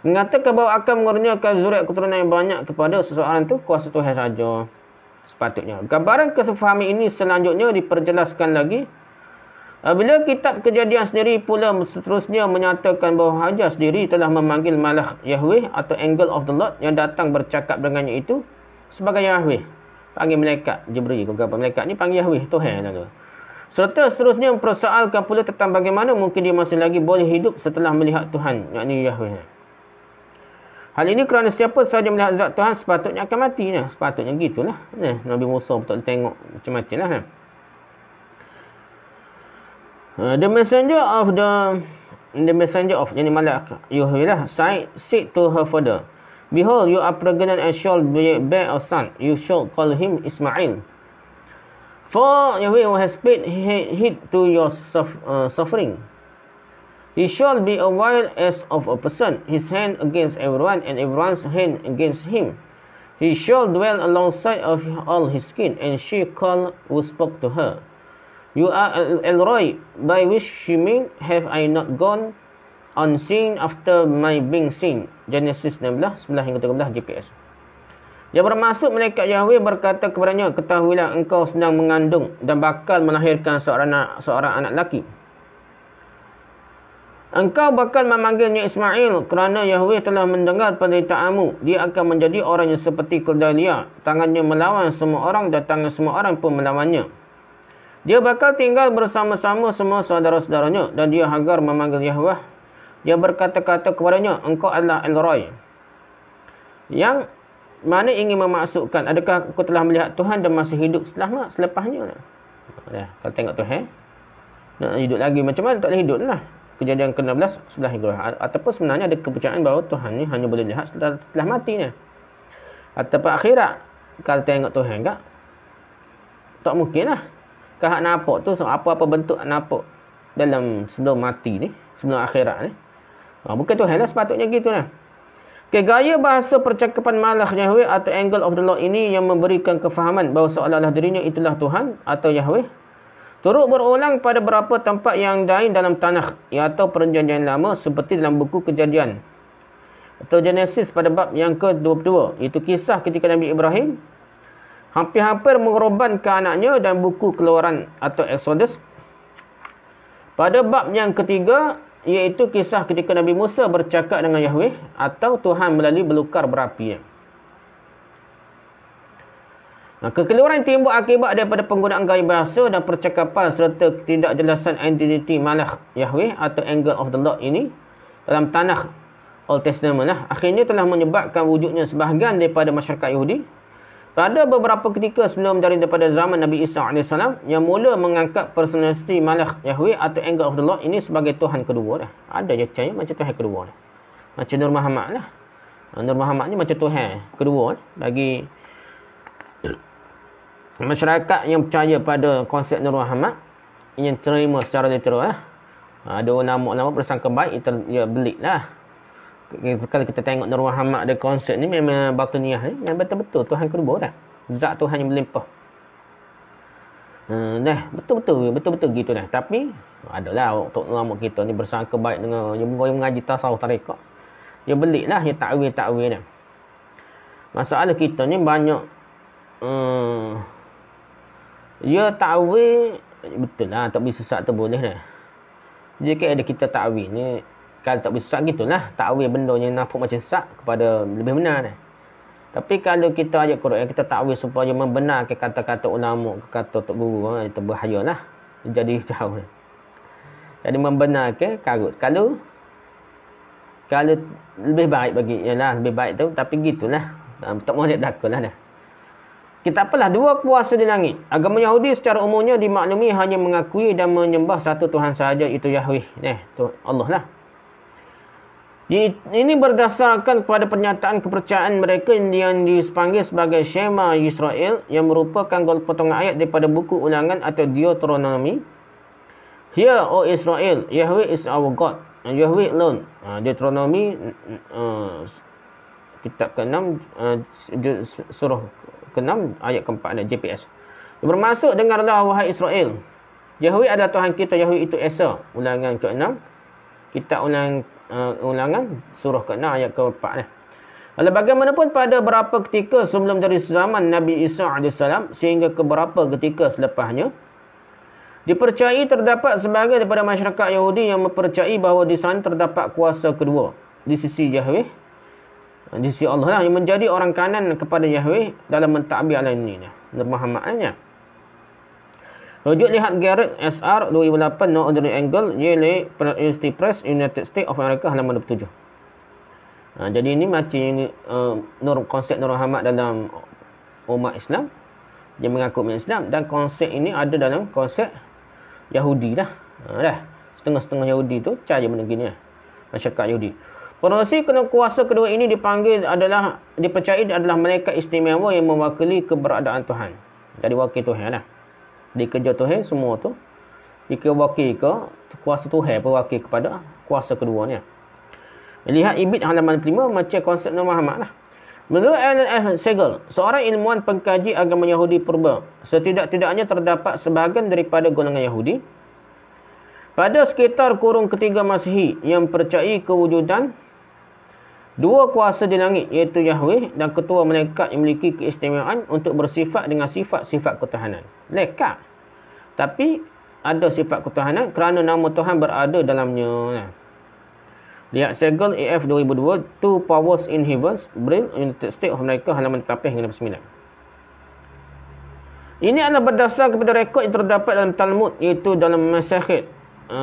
Mengatakan bahawa akan mengurniakan zuriat keturunan yang banyak kepada seseorang itu kuasa Tuhan sahaja sepatutnya. Gambaran kesefahami ini selanjutnya diperjelaskan lagi bila kitab Kejadian sendiri pula seterusnya menyatakan bahawa Hajar sendiri telah memanggil malak Yahweh atau Angel of the Lord yang datang bercakap dengannya itu sebagai Yahweh. Panggil malaikat Jibril. Kalau malaikat ni panggil Yahweh, Tuhan lah tu. Serta seterusnya mempersoalkan pula tentang bagaimana mungkin dia masih lagi boleh hidup setelah melihat Tuhan, yakni Yahweh. Hal ini kerana siapa sahaja melihat zat Tuhan sepatutnya akan mati. Sepatutnya gitulah. Nabi Musa betul tengok macam-macam lah. The messenger of yani malak Yahweh lah said to her father, Behold, you are pregnant and shall bear a son. You shall call him Ismail. For Yahweh has paid heed to your suffering. He shall be a wild as of a person, his hand against everyone, and everyone's hand against him. He shall dwell alongside of all his skin, and she called who spoke to her, You are Elroy, by which she mean, have I not gone on sin after my being seen. Genesis 16, 11 hingga 13 GPS. Yang bermaksud malaikat Yahweh berkata kepadanya, Ketahuilah engkau sedang mengandung dan bakal melahirkan seorang anak lelaki. Engkau bakal memanggilnya Ismail kerana Yahweh telah mendengar penderitaanmu. Dia akan menjadi orang yang seperti Kedalia. Tangannya melawan semua orang dan tangan semua orang pun melawannya. Dia bakal tinggal bersama-sama semua saudara-saudaranya dan dia Hagar memanggil Yahweh. Dia berkata-kata kepadanya, engkau adalah Elroy. Yang mana ingin memaksudkan, adakah aku telah melihat Tuhan dan masih hidup selepasnya? Kalau tengok Tuhan, nak hidup lagi macam mana? Tak boleh hidup lah. Kejadian ke-16, 11 hingga 20. Ataupun sebenarnya ada kepercayaan bahawa Tuhan ni hanya boleh lihat setelah mati ni. Ataupun akhirat, kalau tengok Tuhan tak? Tak mungkin lah. Kalau nampak tu, apa-apa bentuk nampak dalam sebelum mati ni, sebelum akhirat ni. Bukan Tuhan lah, sepatutnya gitu lah. Okay, gaya bahasa percakapan malak Yahweh atau Angel of the Lord ini yang memberikan kefahaman bahawa seolah-olah dirinya itulah Tuhan atau Yahweh turut berulang pada beberapa tempat yang lain dalam Tanakh atau Perjanjian Lama seperti dalam buku Kejadian. atau Genesis pada bab yang ke-22, iaitu kisah ketika Nabi Ibrahim hampir-hampir mengorbankan anaknya, dan buku Keluaran atau Exodus. Pada bab yang ketiga, iaitu kisah ketika Nabi Musa bercakap dengan Yahweh atau Tuhan melalui belukar berapi. Kekeliruan timbul akibat daripada penggunaan gaya bahasa dan percakapan serta ketidakjelasan identiti Malach Yahweh atau Angel of the Lord ini dalam tanah Old Testament akhirnya telah menyebabkan wujudnya sebahagian daripada masyarakat Yahudi pada beberapa ketika sebelum daripada zaman Nabi Isa AS yang mula mengangkat personaliti Malach Yahweh atau Angel of the Lord ini sebagai Tuhan kedua dah. Ada je percaya macam Tuhan kedua dah. Macam Nur Muhammad lah. Nur Muhammad ni macam Tuhan kedua bagi masyarakat yang percaya pada konsep Nur Muhammad, yang terima secara literal ada ulama-ulama bersangka baik, dia belik lah. Kalau kita tengok Nur Muhammad ada konsep ni memang batiniah ni, yang betul-betul Tuhan kedua dah. Zat Tuhan yang berlimpah. Betul-betul gitu dah. Tapi adalah untuk ulama kita ni bersangka baik dengan yang mengaji tasawuf tarekat. Dia belik lah, dia takwil dah. Masalah kita ni banyak ya takwil betul lah, tak boleh sesat tu boleh dah. Jika ada kita takwil ni, kalau tak boleh sesat gitulah, takwil benda yang nampak macam sesat kepada lebih benar dah. Tapi kalau kita ayat Quran, kita takwil supaya membenarkan kata-kata ulama, kata Tok Guru, itu bahayalah. Jadi jauh. Jadi membenarkan karut. Kalau lebih baik bagi, yalah lebih baik tu, tapi gitulah. Tak mau lihat dakulah dah. Kita apalah dua kuasa di langit. Agama Yahudi secara umumnya dimaklumi hanya mengakui dan menyembah satu Tuhan sahaja, itu Yahweh. Tu Allah lah. Ini berdasarkan kepada pernyataan kepercayaan mereka yang dipanggil sebagai Shema Yisrael, yang merupakan potongan ayat daripada buku Ulangan atau Deuteronomy. Hear, O Israel, Yahweh is our God, and Yahweh alone. Deuteronomy kitab ke-6, surah ke-6 ayat ke-4 dan JPS. Bermaksud, dengarlah wahai Israel, Yahweh adalah Tuhan kita, Yahweh itu Esa. Ulangan ke-6, kitab Ulangan surah ke-6 ayat ke-4 dah. Walau bagaimanapun pada beberapa ketika sebelum dari zaman Nabi Isa AS sehingga ke beberapa ketika selepasnya, dipercayai terdapat sebahagian daripada masyarakat Yahudi yang mempercayai bahawa di sana terdapat kuasa kedua di sisi Yahweh, di sisi Allah lah, yang menjadi orang kanan kepada Yahweh dalam mentadbir alam ini. Nur Muhammad nya. Rujuk lihat Garrett SR 2008 No Ordinary Angle Yale University Press United States of America halaman 27. Jadi ini macam konsep Nur Muhammad dalam umat Islam, dia mengaku umat Islam, dan konsep ini ada dalam konsep Yahudi dah. Setengah-setengah Yahudi tu percaya benda gini masyarakat Yahudi. Pengurusi kuasa kedua ini dipercayai adalah malaikat istimewa yang mewakili keberadaan Tuhan. Jadi wakil Tuhan lah. Di kerja Tuhan semua tu wakil ke kuasa Tuhan, berwakil kepada kuasa keduanya. Lihat Ibid halaman 5 macam konsep Nur Muhammad lah. Menurut Alan F. Segel, seorang ilmuwan pengkaji agama Yahudi purba, setidak-tidaknya terdapat sebahagian daripada golongan Yahudi pada sekitar kurun ketiga Masihi yang percayai kewujudan dua kuasa di langit, iaitu Yahweh dan ketua malaikat yang memiliki keistimewaan untuk bersifat dengan sifat-sifat ketuhanan. Lekat. Tapi ada sifat ketuhanan kerana nama Tuhan berada dalamnya. Lihat Segel AF 2002, Two Powers in Heaven, Brill, United States of America, halaman 8-9. Ini adalah berdasar kepada rekod yang terdapat dalam Talmud, iaitu dalam Masakhet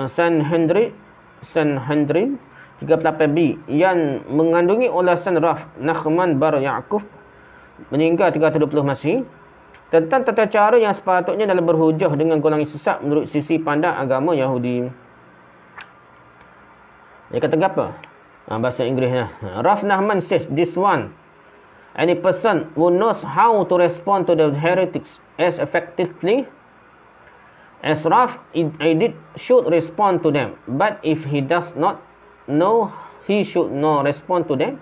Sanhedrin 38b yang mengandungi ulasan Raf Nachman Bar Ya'qub meninggal 320 Masihi tentang tata cara yang sepatutnya dalam berhujah dengan golongan sesat menurut sisi pandang agama Yahudi. Dia kata apa? Bahasa Inggerisnya. Raf Nachman says this one, any person who knows how to respond to the heretics as effectively as Raf did should respond to them, but if he does not know, he should not respond to them.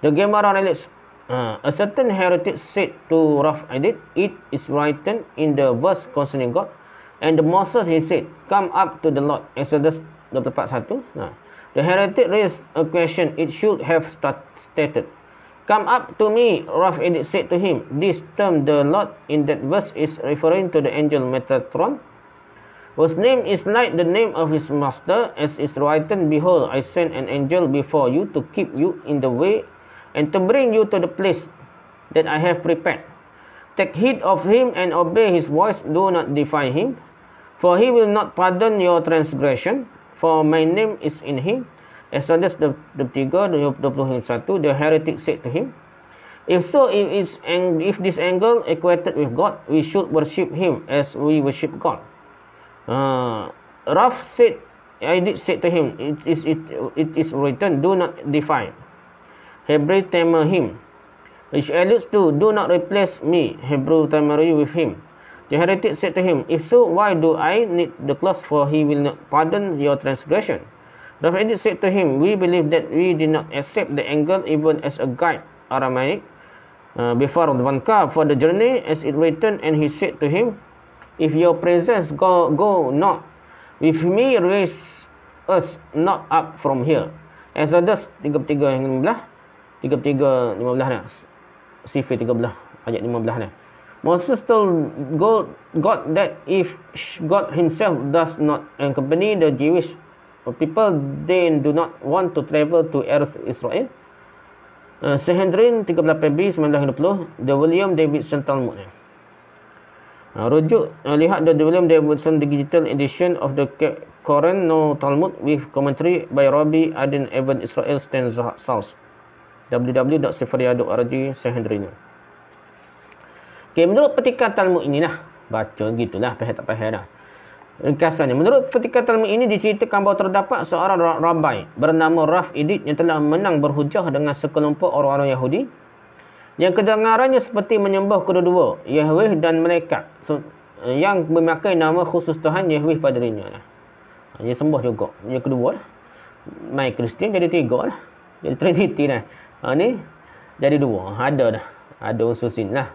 The Gemara relates, a certain heretic said to Raf Adid, it is written in the verse concerning God, and the Moses he said, come up to the Lord. Exodus 24:1. The heretic raised a question it should have stated. Come up to me, Rough Edit said to him. This term, the Lord, in that verse is referring to the angel Metatron, whose name is like the name of his master, as is written, Behold, I send an angel before you to keep you in the way and to bring you to the place that I have prepared. Take heed of him and obey his voice. Do not defy him, for he will not pardon your transgression, for my name is in him. Exodus 23:21, the heretic said to him, If so, if this angel equated with God, we should worship him as we worship God. Raph said, I did say to him, it is written, do not defy. Hebrew tamer him, which alludes to, do not replace me, Hebrew tamer you with him. The heretic said to him, if so, why do I need the clause, for he will not pardon your transgression? The heretic said to him, we believe that we did not accept the angel even as a guide, Aramaic, before Vanka for the journey, as it written, and he said to him, if your presence go not with me, raise us not up from here. Exodus 33:15 ni. Sifir 13 ayat 15 ni. Moses told God that if God himself does not accompany the Jewish people, they do not want to travel to Earth Israel. Sanhedrin 38b 1920, the William Davidson Talmud. Rujuk, lihat the William Davidson digital edition of the Koran No Talmud with commentary by Rabbi Adin Evan Israel Stan Sauce. www.sefaria.org Sanhedrin. Okay, menurut petikan Talmud inilah, baca gitulah, faham tak faham dah. Ringkasannya, menurut petikan Talmud ini diceritakan bahawa terdapat seorang Rabbi bernama Raph Edit yang telah menang berhujah dengan sekelompok orang-orang Yahudi yang kedengarannya seperti menyembah kedua-dua, Yahweh dan malaikat, yang memakai nama khusus Tuhan Yahweh pada dirinya. Dia sembah juga. Yang kedua lah, mai Kristian jadi tiga lah, jadi Trinity dah. Ni jadi dua, ada dah, ada unsur sin lah.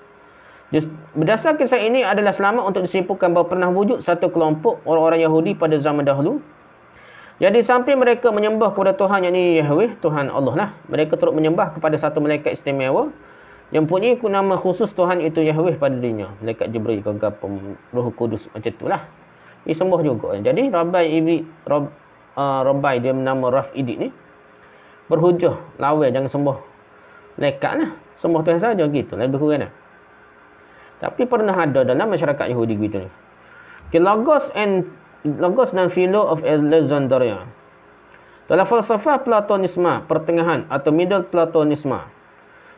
Berdasar kisah ini adalah selamat untuk disimpulkan bahawa pernah wujud satu kelompok orang-orang Yahudi pada zaman dahulu. Jadi sampai mereka menyembah kepada Tuhan, yakni Yahweh, Tuhan Allah lah. Mereka turut menyembah kepada satu malaikat istimewa yang punya nama khusus Tuhan itu Yahweh pada dirinya. Malaikat Jibril ke apa, Roh Kudus macam itulah. Dia sembah juga. Jadi Rabbi dia bernama Raph Edit ni berhujah, lawan jangan sembah malaikat lah. Sembah Tuhan saja gitu, lebih kurang lah. Tapi pernah ada dalam masyarakat Yahudi gitu ni. Okay, Logos dan Philo of Alexandria. Dalam falsafah Platonisme pertengahan atau Middle Platonisme,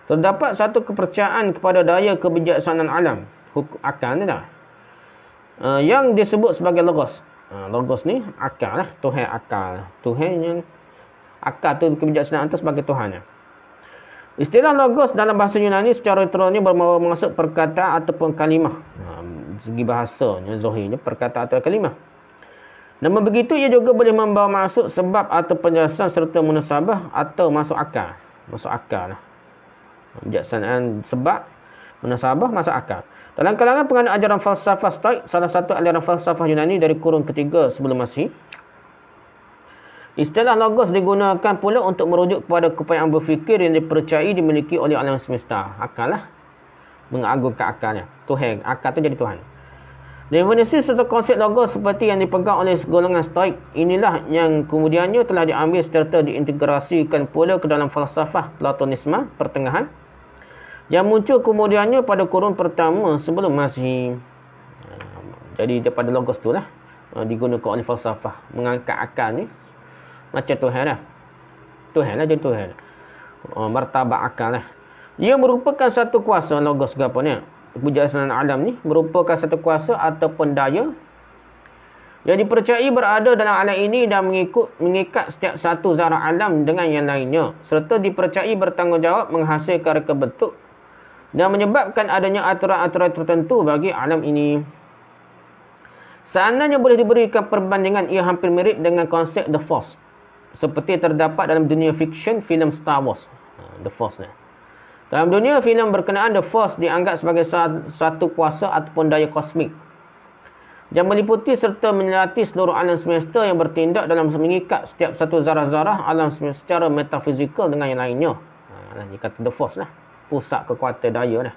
terdapat satu kepercayaan kepada daya kebijaksanaan alam, akal ni dah, yang disebut sebagai Logos. Logos ni akal lah, Tuhan akal. Tuhan yang akal tu, kebijaksanaan tu sebagai Tuhan. Istilah Logos dalam bahasa Yunani secara literalnya bermaksud perkataan ataupun kalimah. Segi bahasanya, zahirnya perkataan atau kalimah. Namun begitu, ia juga boleh membawa maksud sebab atau penjelasan serta munasabah atau masuk akal. Masuk akal lah. Bijaksanaan sebab, munasabah, masuk akal. Dalam kalangan penganut ajaran falsafah Stoik, salah satu aliran falsafah Yunani dari kurun ketiga sebelum Masihi, istilah Logos digunakan pula untuk merujuk kepada keupayaan berfikir yang dipercayai dimiliki oleh alam semesta. Akal lah. Mengagungkan akalnya. Tuhan. Akal tu jadi Tuhan. Definisi serta konsep Logos seperti yang dipegang oleh golongan Stoik inilah yang kemudiannya telah diambil serta diintegrasikan pula ke dalam falsafah Platonisme pertengahan yang muncul kemudiannya pada kurun pertama sebelum Masihi. Jadi daripada Logos tu lah digunakan oleh falsafah mengangkat akal ni macam Tuhan lah. Tuhan lah jadi Tuhan. Martabat akal lah. Ia merupakan satu kuasa, Logos ke apa ni, kebijaksanaan alam ni merupakan satu kuasa ataupun daya yang dipercayai berada dalam alam ini dan mengikat setiap satu zarah alam dengan yang lainnya, serta dipercayai bertanggungjawab menghasilkan reka bentuk dan menyebabkan adanya aturan-aturan tertentu bagi alam ini. Seandainya boleh diberikan perbandingan, ia hampir mirip dengan konsep The Force, seperti terdapat dalam dunia fiksyen filem Star Wars. The Force ni. Dalam dunia filem berkenaan, The Force dianggap sebagai satu kuasa ataupun daya kosmik. yang meliputi serta menyelati seluruh alam semesta yang bertindak dalam mengikat setiap satu zarah-zarah alam semesta secara metafizikal dengan yang lainnya. Dia kata the force lah. Pusat kekuatan daya lah.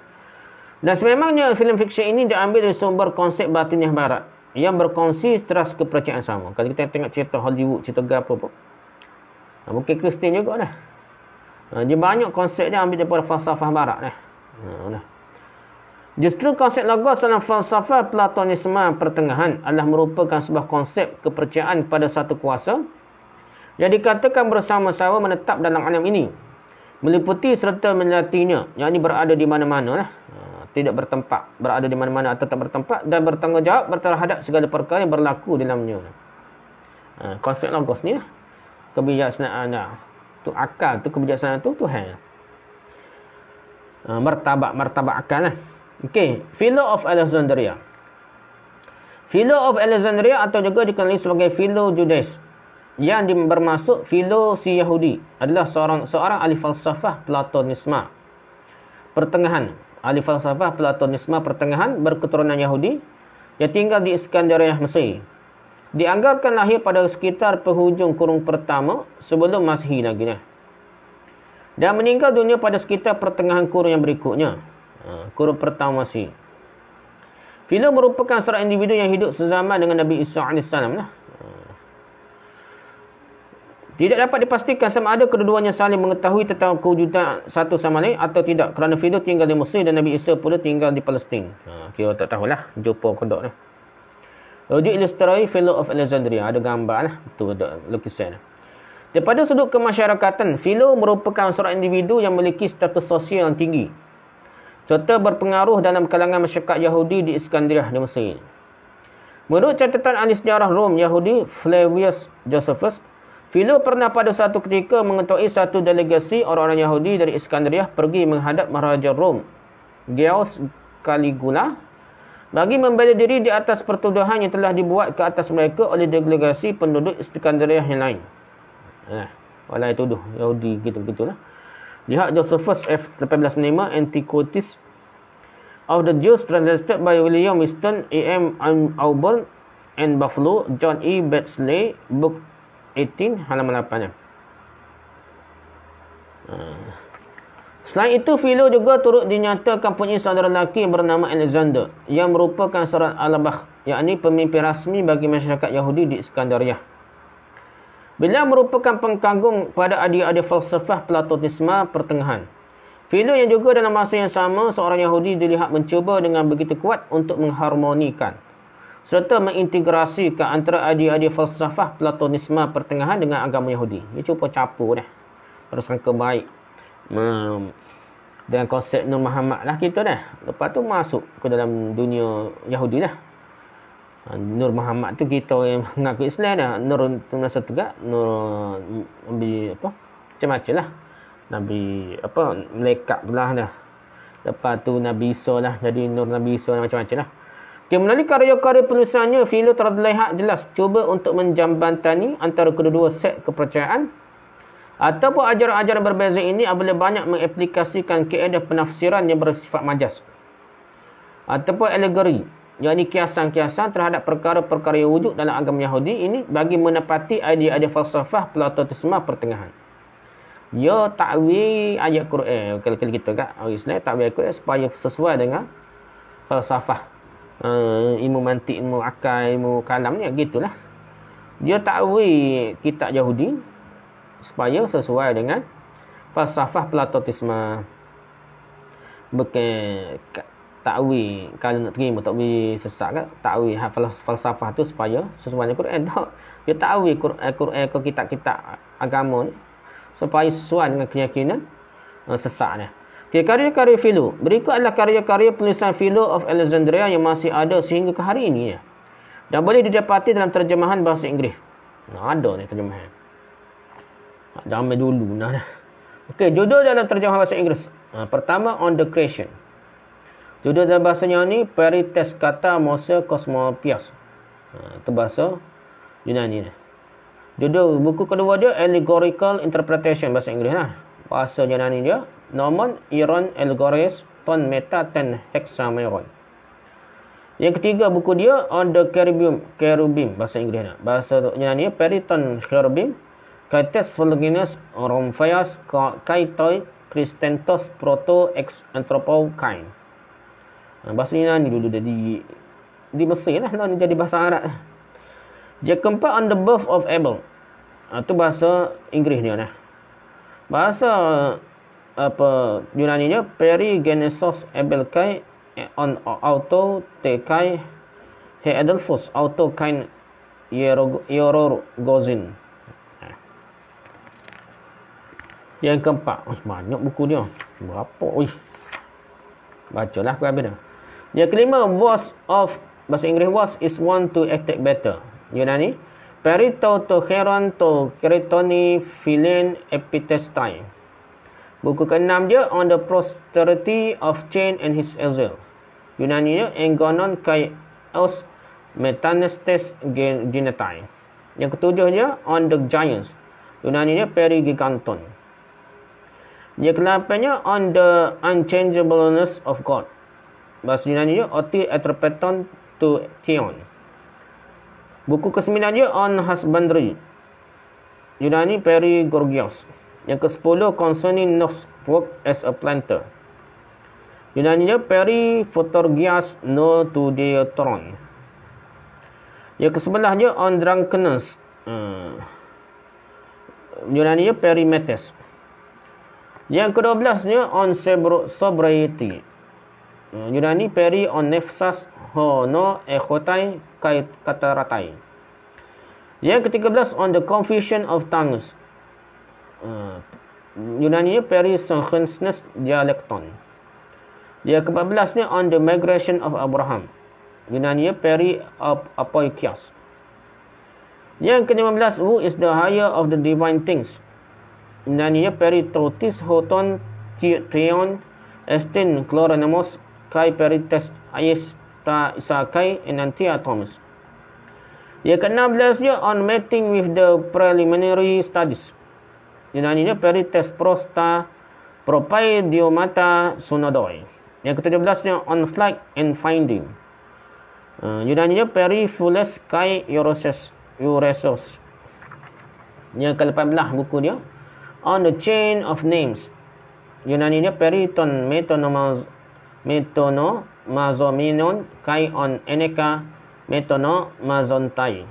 Dan sememangnya filem fiksyen ini diambil dari sumber konsep batiniah barat yang berkongsi teras kepercayaan sama. Kalau kita tengok cerita Hollywood, cerita apa pun. Mungkin Kristian juga lah. Dia banyak konsep dia ambil daripada falsafah barat lah. Justru konsep logos dalam falsafah Platonisme pertengahan adalah merupakan sebuah konsep kepercayaan pada satu kuasa yang dikatakan bersama-sama menetap dalam alam ini, meliputi serta menyelatinya, yang ini berada di mana-mana lah. Tidak bertempat, berada di mana-mana atau tak bertempat, dan bertanggungjawab terhadap segala perkara yang berlaku di dalamnya. Konsep logos ni lah. Kebijaksanaan tu akal tu, kebijaksanaan tu Tuhan. Martabat akal lah. Okey, Philo of Alexandria. Philo of Alexandria atau juga dikenali sebagai Philo Judaeus, yang bermaksud Philo si Yahudi, adalah seorang ahli falsafah Platonisme pertengahan. Ahli falsafah Platonisme pertengahan berketurunan Yahudi yang tinggal di Iskandariah, Mesir. Dianggarkan lahir pada sekitar penghujung kurun pertama sebelum Masehi lagi ni. Dan meninggal dunia pada sekitar pertengahan kurun yang berikutnya. Kurun pertama Masehi. Philo merupakan seorang individu yang hidup sezaman dengan Nabi Isa AS lah. Tidak dapat dipastikan sama ada kedua-duanya saling mengetahui tentang kewujudan satu sama lain atau tidak, kerana Philo tinggal di Mesir dan Nabi Isa pula tinggal di Palestin. Kita tak tahulah jumpa kedok ni. Rujuk ilustrasi Philo of Alexandria, ada gambar lah, betul ada lukisan. Daripada sudut kemasyarakatan, Philo merupakan seorang individu yang memiliki status sosial yang tinggi serta berpengaruh dalam kalangan masyarakat Yahudi di Iskandariah di Mesir. Menurut catatan ahli sejarah Rom Yahudi Flavius Josephus, Philo pernah pada satu ketika mengetuai satu delegasi orang-orang Yahudi dari Iskandariah pergi menghadap Maharaja Rom Gaius Caligula bagi membela diri di atas pertuduhan yang telah dibuat ke atas mereka oleh delegasi penduduk Iskandariah yang lain. Orang tuduh Yahudi gitu-begitulah. Lihat Josephus F. 1805, Antiquities of the Jews, translated by William Winston, A.M. Auburn and Buffalo, John E. Beardsley, book 18, halaman 8. Selain itu, Philo juga turut dinyatakan punya saudara lelaki yang bernama Alexander, yang merupakan seorang Al-Bakh, yakni pemimpin rasmi bagi masyarakat Yahudi di Iskandariah. Beliau merupakan pengkagum pada adik-adik falsafah Platonisme pertengahan. Philo yang juga dalam masa yang sama seorang Yahudi dilihat mencuba dengan begitu kuat untuk mengharmonikan serta mengintegrasikan antara adik-adik falsafah Platonisme pertengahan dengan agama Yahudi. Dia cuba capur dah. Bersangka baik. Dengan konsep Nur Muhammad lah kita dah. Lepas tu masuk ke dalam dunia Yahudi lah. Nur Muhammad tu kita yang mengaku Islam dah. Nur tu masa tegak. Nur Nabi apa? Macam-macam lah. Nabi apa? Melekat belah dah. Lepas tu Nabi Isa lah. Jadi Nur Nabi Isa macam-macam lah. Okay, melalui karya-karya penulisannya, Philo terlihat jelas cuba untuk menjambantani antara kedua-dua set kepercayaan ataupun ajaran-ajaran berbeza ini apabila banyak mengaplikasikan kaedah penafsiran yang bersifat majas ataupun alegori, yakni kiasan-kiasan terhadap perkara-perkara yang wujud dalam agama Yahudi ini bagi menepati idea-idea falsafah Platonisme pertengahan. Ya takwil ayat Quran, kalau kita kat orang Islam takwil Quran supaya sesuai dengan falsafah. Ilmu mantik, ilmu akal, ilmu kalam ni gitulah. Dia takwil kitab Yahudi supaya sesuai dengan falsafah Platonisme. Bukan takwil kalau nak terima takwil sesat kan, takwil falsafah tu supaya sesuai dengan Quran tak. Dia takwil Quran ke kitab-kitab agama ni supaya sesuai dengan keyakinan sesat ni. Okay, karya-karya Philo. Berikut adalah karya-karya penulisan Philo of Alexandria yang masih ada sehingga ke hari ini. Dan boleh didapati dalam terjemahan bahasa Inggeris. Ada ni terjemahan. Damai dulu. Okey, judul dalam terjemahan bahasa Inggeris. Pertama, On the Creation. Judul dalam bahasanya ni, Perites Kata Mose Cosmopias. Itu bahasa Yunani ni. Judul buku kedua dia, Allegorical Interpretation, bahasa Inggeris lah. Bahasa Yunani dia, Nomon Iron Allegories Ton Meta Ten Hexameron. Yang ketiga buku dia On the Cherubim bahasa Inggeris. Bahasa Yunani Periton Cherubim. Kaites Phloginus Romphaios Kaitoi Christentos Proto Ex Anthropo Kain. Bahasa Yunani dulu di Mesir lah, ni jadi bahasa Arab. Yang keempat On the Birth of Abel. Itu bahasa Inggeris dia nah. Bahasa Yunani-nya Perigenesos Abel Kai on auto tekai he Adelphus auto kain Yorogozin. Yang keempat, banyak buku dia. Berapa? Bacalah aku habis dah. Yang kelima, bahasa Inggeris was is one to act better. Yunani Perito to Heron to Keritoni Philen Epitestai. Buku keenam dia On the Posterity of Cain and His Exile. Yunani dia Engonon Kai Os Metanestes Genetai. Yang ketujuh dia On the Giants. Yunani dia Perigiganton. Yang ke-8-nya On the Unchangeableness of God. Bahasa Yunani dia Oti Atropeton to Theon. Buku ke-9 dia On Husbandry. Yunani Perigorgios. Yang ke-10 Concerning Noah's Work as a Planter. Yunani dia Periphotorgias no to Deuteron. Yang ke-11 dia On Drunkenness. Yunani dia Perimetes. Yang ke-12 dia On Sobriety. Yunani Peri on Nefsas ho no echotai kataratai. Yang ke-13 On the Confusion of Tongues. Yunani Peri Synchronous Dialecton. Yang ke-14 On the Migration of Abraham. Yunani Peri Apoikios. Yang ke-15 Who is the higher of the divine things. Yunani Peri Totis Hoton Theon Estin Cloranemos Kai Perites Ais Ta Isakai Enantia Thomas. Yang ke-16 On Mating with the Preliminary Studies. Yunani Perites Prosta Propai Diomata Sunodoi. Yang ke-17 On Flight and Finding. Yunani Perifules Kai Euresos. Yang ke-18 buku dia On the Chain of Names. Yunani Periton Metonomazominon Kai on Eneka Metonomazontai.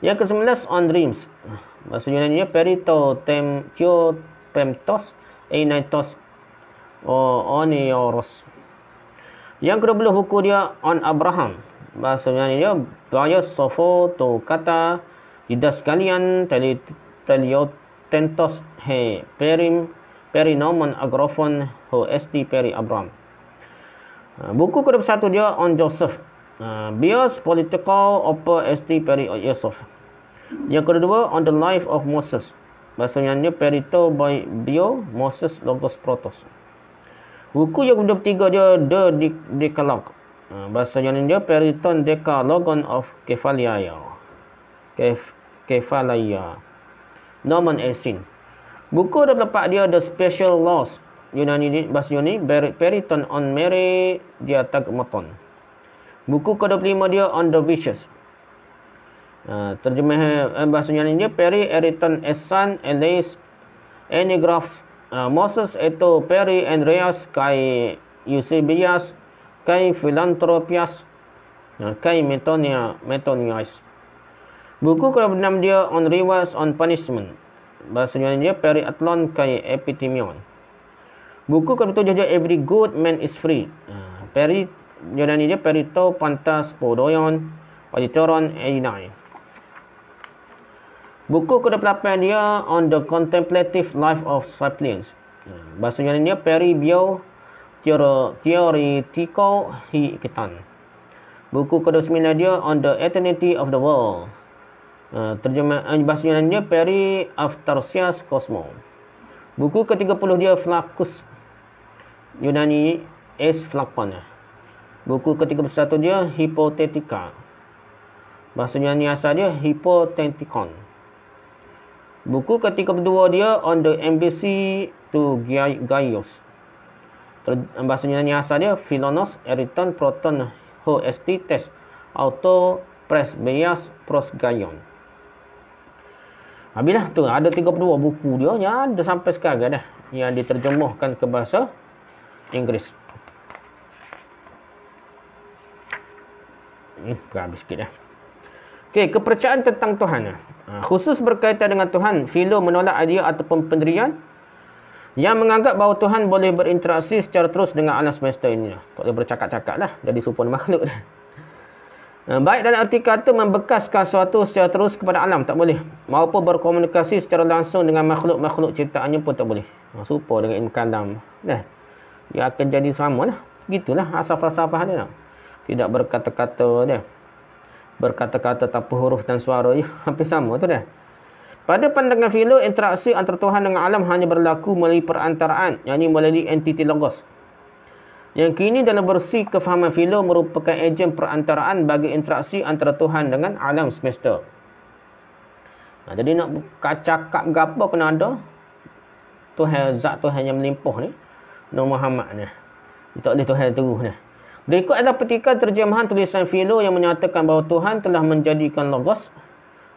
Yang ke-19 On Dreams. Bahasa Yunani Perito Theopemptos Einaitos Onioros. Yang ke-20 buku dia On Abraham. Bahasa Yunani dia Bios Sopho to Kata Didaskalian Teliotentos he Perinomon Agrofon ho esti Peri Abraham. Buku ke-21 dia On Joseph. Bios Political Oper esti Peri Yosef. Yang kedua On the Life of Moses. Bahasa Yunani Perito by Bio Moses Logos Protos. Buku yang ke-23 dia The Decalogue. Bahasa Yunani dia Periton Decalogon of Kephalaya. Norman Esin. Buku 24 dia The Special Laws. Yunani bahasa Yunani Periton on Mary Diatagmaton. Buku ke-25 dia On the Wishes. Terjemah bahasa Yunani dia Peri Eriton Esan Elais Enigraphs Moses eto Peri Andreas kai Eusebius kai Philanthropias kai Metonias. Buku ke-26 dia On Rewards on Punishment. Bahasa Yunani dia Peri Athlon kai Epitimion. Buku ke-27 dia Every Good Man is Free. Peri Yunani dia Perito Pantas Podoyon Auditoron Einai. Buku ke-28 dia On the Contemplative Life of Sapiens. Bahasa Yunani dia Peri Bio Theoretico Hikitan. Buku ke-29 dia On the Eternity of the World. Terjemah bahasa Yunani dia Peri Aftarsias Cosmo. Buku ke-30 dia Flaccus. Yunani Es Flakon. Buku ke-31 dia Hypothetica. Bahasa Yunani asal dia Hypotheticon. Buku ke-32 dia On the Embassy to Gaius. Bahasa Yunani asal dia Philonos Eriton Proton HOST test auto presbyas prosgayon. Habislah tu ada 32 buku dia yang ada sampai sekarang dah yang diterjemahkan ke bahasa Inggeris. Habis sikit dah. Okey, kepercayaan tentang Tuhan. Khusus berkaitan dengan Tuhan, Philo menolak idea ataupun pendirian yang menganggap bahawa Tuhan boleh berinteraksi secara terus dengan alam semesta ini. Tak boleh bercakap-cakap lah. Jadi serupa makhluk dah. Baik dalam arti kata membekaskan sesuatu secara terus kepada alam, tak boleh. Maupun berkomunikasi secara langsung dengan makhluk-makhluk ciptaannya pun tak boleh. Serupa dengan ilmu kalam. Dah. Dia akan jadi sama lah. Gitulah asal falsafah dia. Tidak berkata-kata dia. Berkata-kata tanpa huruf dan suara je. Hampir sama tu dah. Pada pandangan Philo, interaksi antara Tuhan dengan alam hanya berlaku melalui perantaraan, yakni melalui entiti logos. Yang kini dalam versi kefahaman Philo merupakan ejen perantaraan bagi interaksi antara Tuhan dengan alam semesta. Jadi nak cakap apa kena ada Tuhan, zat Tuhan yang melimpah ni, Nur Muhammad ni. Tak boleh Tuhan terus ni. Berikut adalah petikan terjemahan tulisan Philo yang menyatakan bahawa Tuhan telah menjadikan logos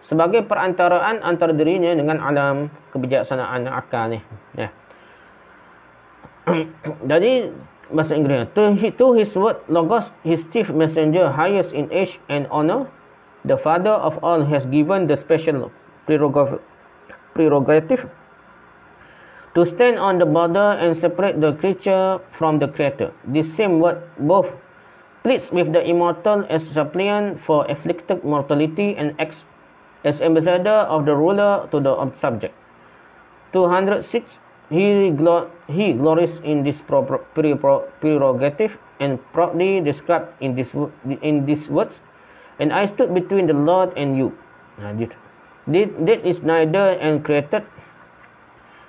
sebagai perantaraan antara dirinya dengan alam kebijaksanaan akal ni. Ya. Jadi bahasa Inggeris, to his word logos, his chief messenger, highest in age and honor, the father of all, has given the special prerogative to stand on the border and separate the creature from the creator. This same word both pleads with the immortal as suppliant for afflicted mortality and acts as ambassador of the ruler to the subject. 206. He glories in this prerogative and proudly described in these words, and I stood between the Lord and you. That is neither and created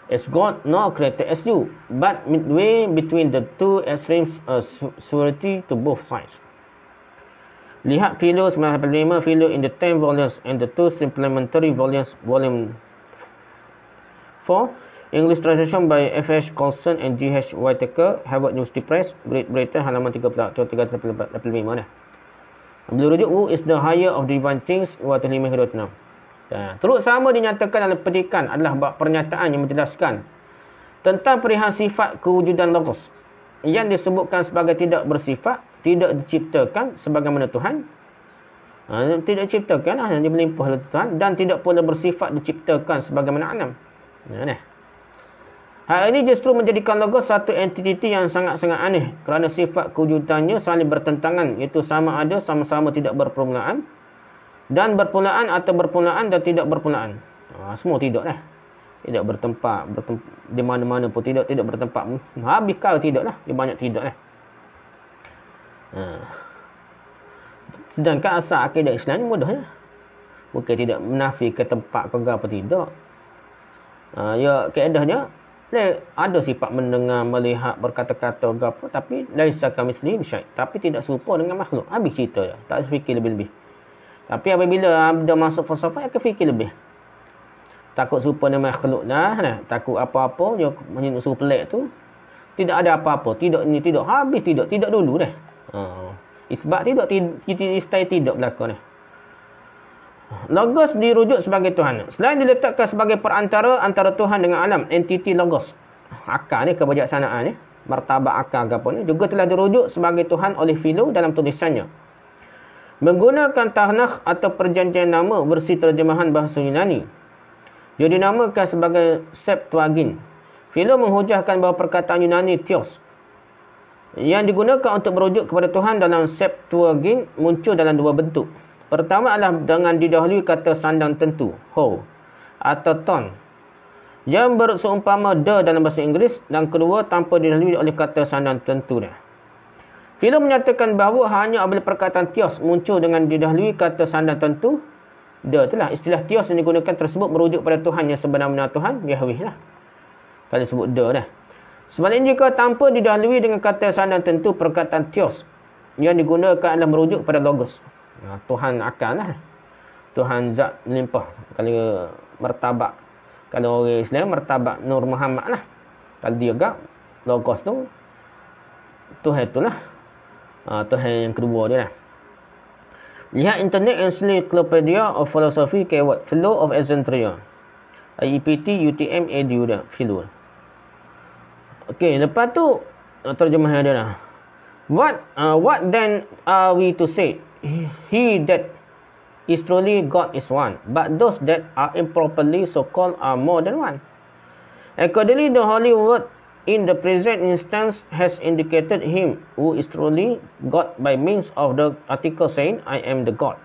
as God nor created as you, but midway between the two extremes, a surety to both sides. Lihat Philo 985, Philo in the 10 volumes and the 2 supplementary volumes, volume 4, English translation by F.H. Colson and G.H. Whitaker, Harvard University Press, Great Britain, halaman 385 dah. Beliau rujuk, who is the higher of divine things, 205-226. Terus sama dinyatakan dalam petikan adalah bab pernyataan yang menjelaskan tentang perihal sifat kewujudan logos yang disebutkan sebagai tidak bersifat, tidak diciptakan sebagaimana Tuhan, tidak diciptakan hanya melimpah oleh Tuhan, dan tidak pula bersifat diciptakan sebagaimana alam. Hal ini justru menjadikan logos satu entiti yang sangat-sangat aneh kerana sifat kewujudannya saling bertentangan, iaitu sama ada, sama-sama tidak berpermulaan, dan berpulaan atau berpulaan dan tidak berpulaan. Semua tidak dah. Tidak bertempat, di mana-mana pun tidak bertempat. Habis kau tidak lah. Dia banyak tidak lah. Sedangkan asal akidah Islam ni mudah ya. Bukan tidak menafikan tempat ke apa tidak. Ya kaedahnya ada sifat mendengar, melihat, berkata-kata ke apa, tapi laisa kamislihi bisyai, tapi tidak serupa dengan makhluk. Habis cerita ya. Tak fikir lebih-lebih. Tapi apabila dah masuk falsafah, akan fikir lebih. Takut serupa dengan makhluk dah. Takut apa-apa, dia suruh pelik tu. Tidak ada apa-apa. Tidak ini, tidak. Habis tidak. Tidak dulu dah. Isbat tidak. Istai tidak berlaku dah. Logos dirujuk sebagai Tuhan. Selain diletakkan sebagai perantara antara Tuhan dengan alam, entiti logos, akal ni, kebijaksanaan ni, martabat akal ke apa ni, juga telah dirujuk sebagai Tuhan oleh Philo dalam tulisannya. Menggunakan Tanakh atau perjanjian nama versi terjemahan bahasa Yunani, dia dinamakan sebagai Septuagint. Philo menghujahkan bahawa perkataan Yunani Theos yang digunakan untuk merujuk kepada Tuhan dalam Septuagint muncul dalam dua bentuk. Pertama adalah dengan didahului kata sandang tentu, ho, atau ton, yang berseumpama the dalam bahasa Inggeris, dan kedua tanpa didahului oleh kata sandang tentu dia. Philo menyatakan bahawa hanya apabila perkataan Theos muncul dengan didahului kata sandang tentu, the itulah istilah Theos yang digunakan tersebut merujuk pada Tuhan yang sebenar-benar Tuhan, Yahweh lah. Kalau sebut the dah. Sebaliknya jika tanpa didahului dengan kata sandang tentu, perkataan Theos yang digunakan adalah merujuk pada Logos. Tuhan akal lah. Tuhan zat melimpah. Kalau martabat, kalau orang Islam martabat Nur Muhammad lah. Kalau dia agak Logos tu Tuhan itulah. Tuhan yang kedua dia lah. Lihat Internet Encyclopedia of Philosophy keyword Philo of Alexandria. IEPT UTM Edu dah Philo. Okey, lepas tu terjemahan dia lah. What then are we to say? He that is truly God is one, but those that are improperly so called are more than one. Accordingly, the Holy Word in the present instance has indicated him who is truly God by means of the article saying, I am the God.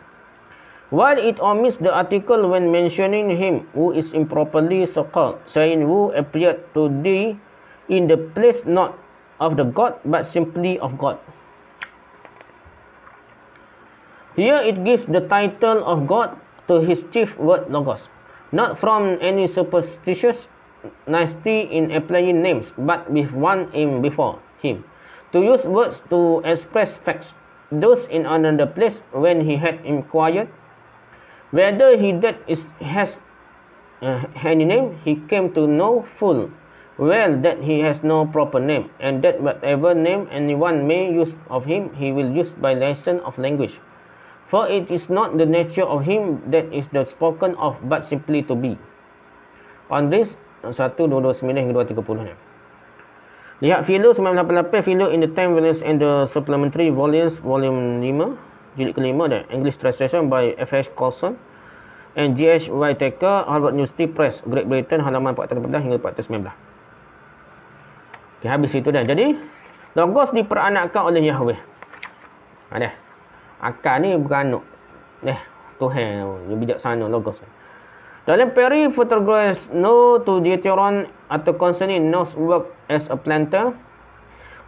While it omits the article when mentioning him who is improperly so called, saying who appeared to thee in the place not of the God but simply of God. Here it gives the title of God to his chief word Logos, not from any superstitious nicety in applying names, but with one aim before him, to use words to express facts. Those in another place, when he had inquired whether he that has any name, he came to know full well that he has no proper name, and that whatever name anyone may use of him, he will use by lesson of language. For it is not the nature of him that is the spoken of, but simply to be. On this, 1:29 hingga 2:30 ni. Lihat Philo 988, Philo in the Time Volumes and the Supplementary Volumes, Volume 5, jilid ke-5 dan English Translation by F.H. Colson and G.H. Whittaker, Harvard University Press, Great Britain, halaman 414 hingga 419. Okay, habis itu dah. Jadi, Logos diperanakkan oleh Yahweh. Ada. Akal ni beranuk. Tuhan yang bijaksana Logos. Dalam peri Protagoras No to Deuteron atau concerning Noah's work as a planter,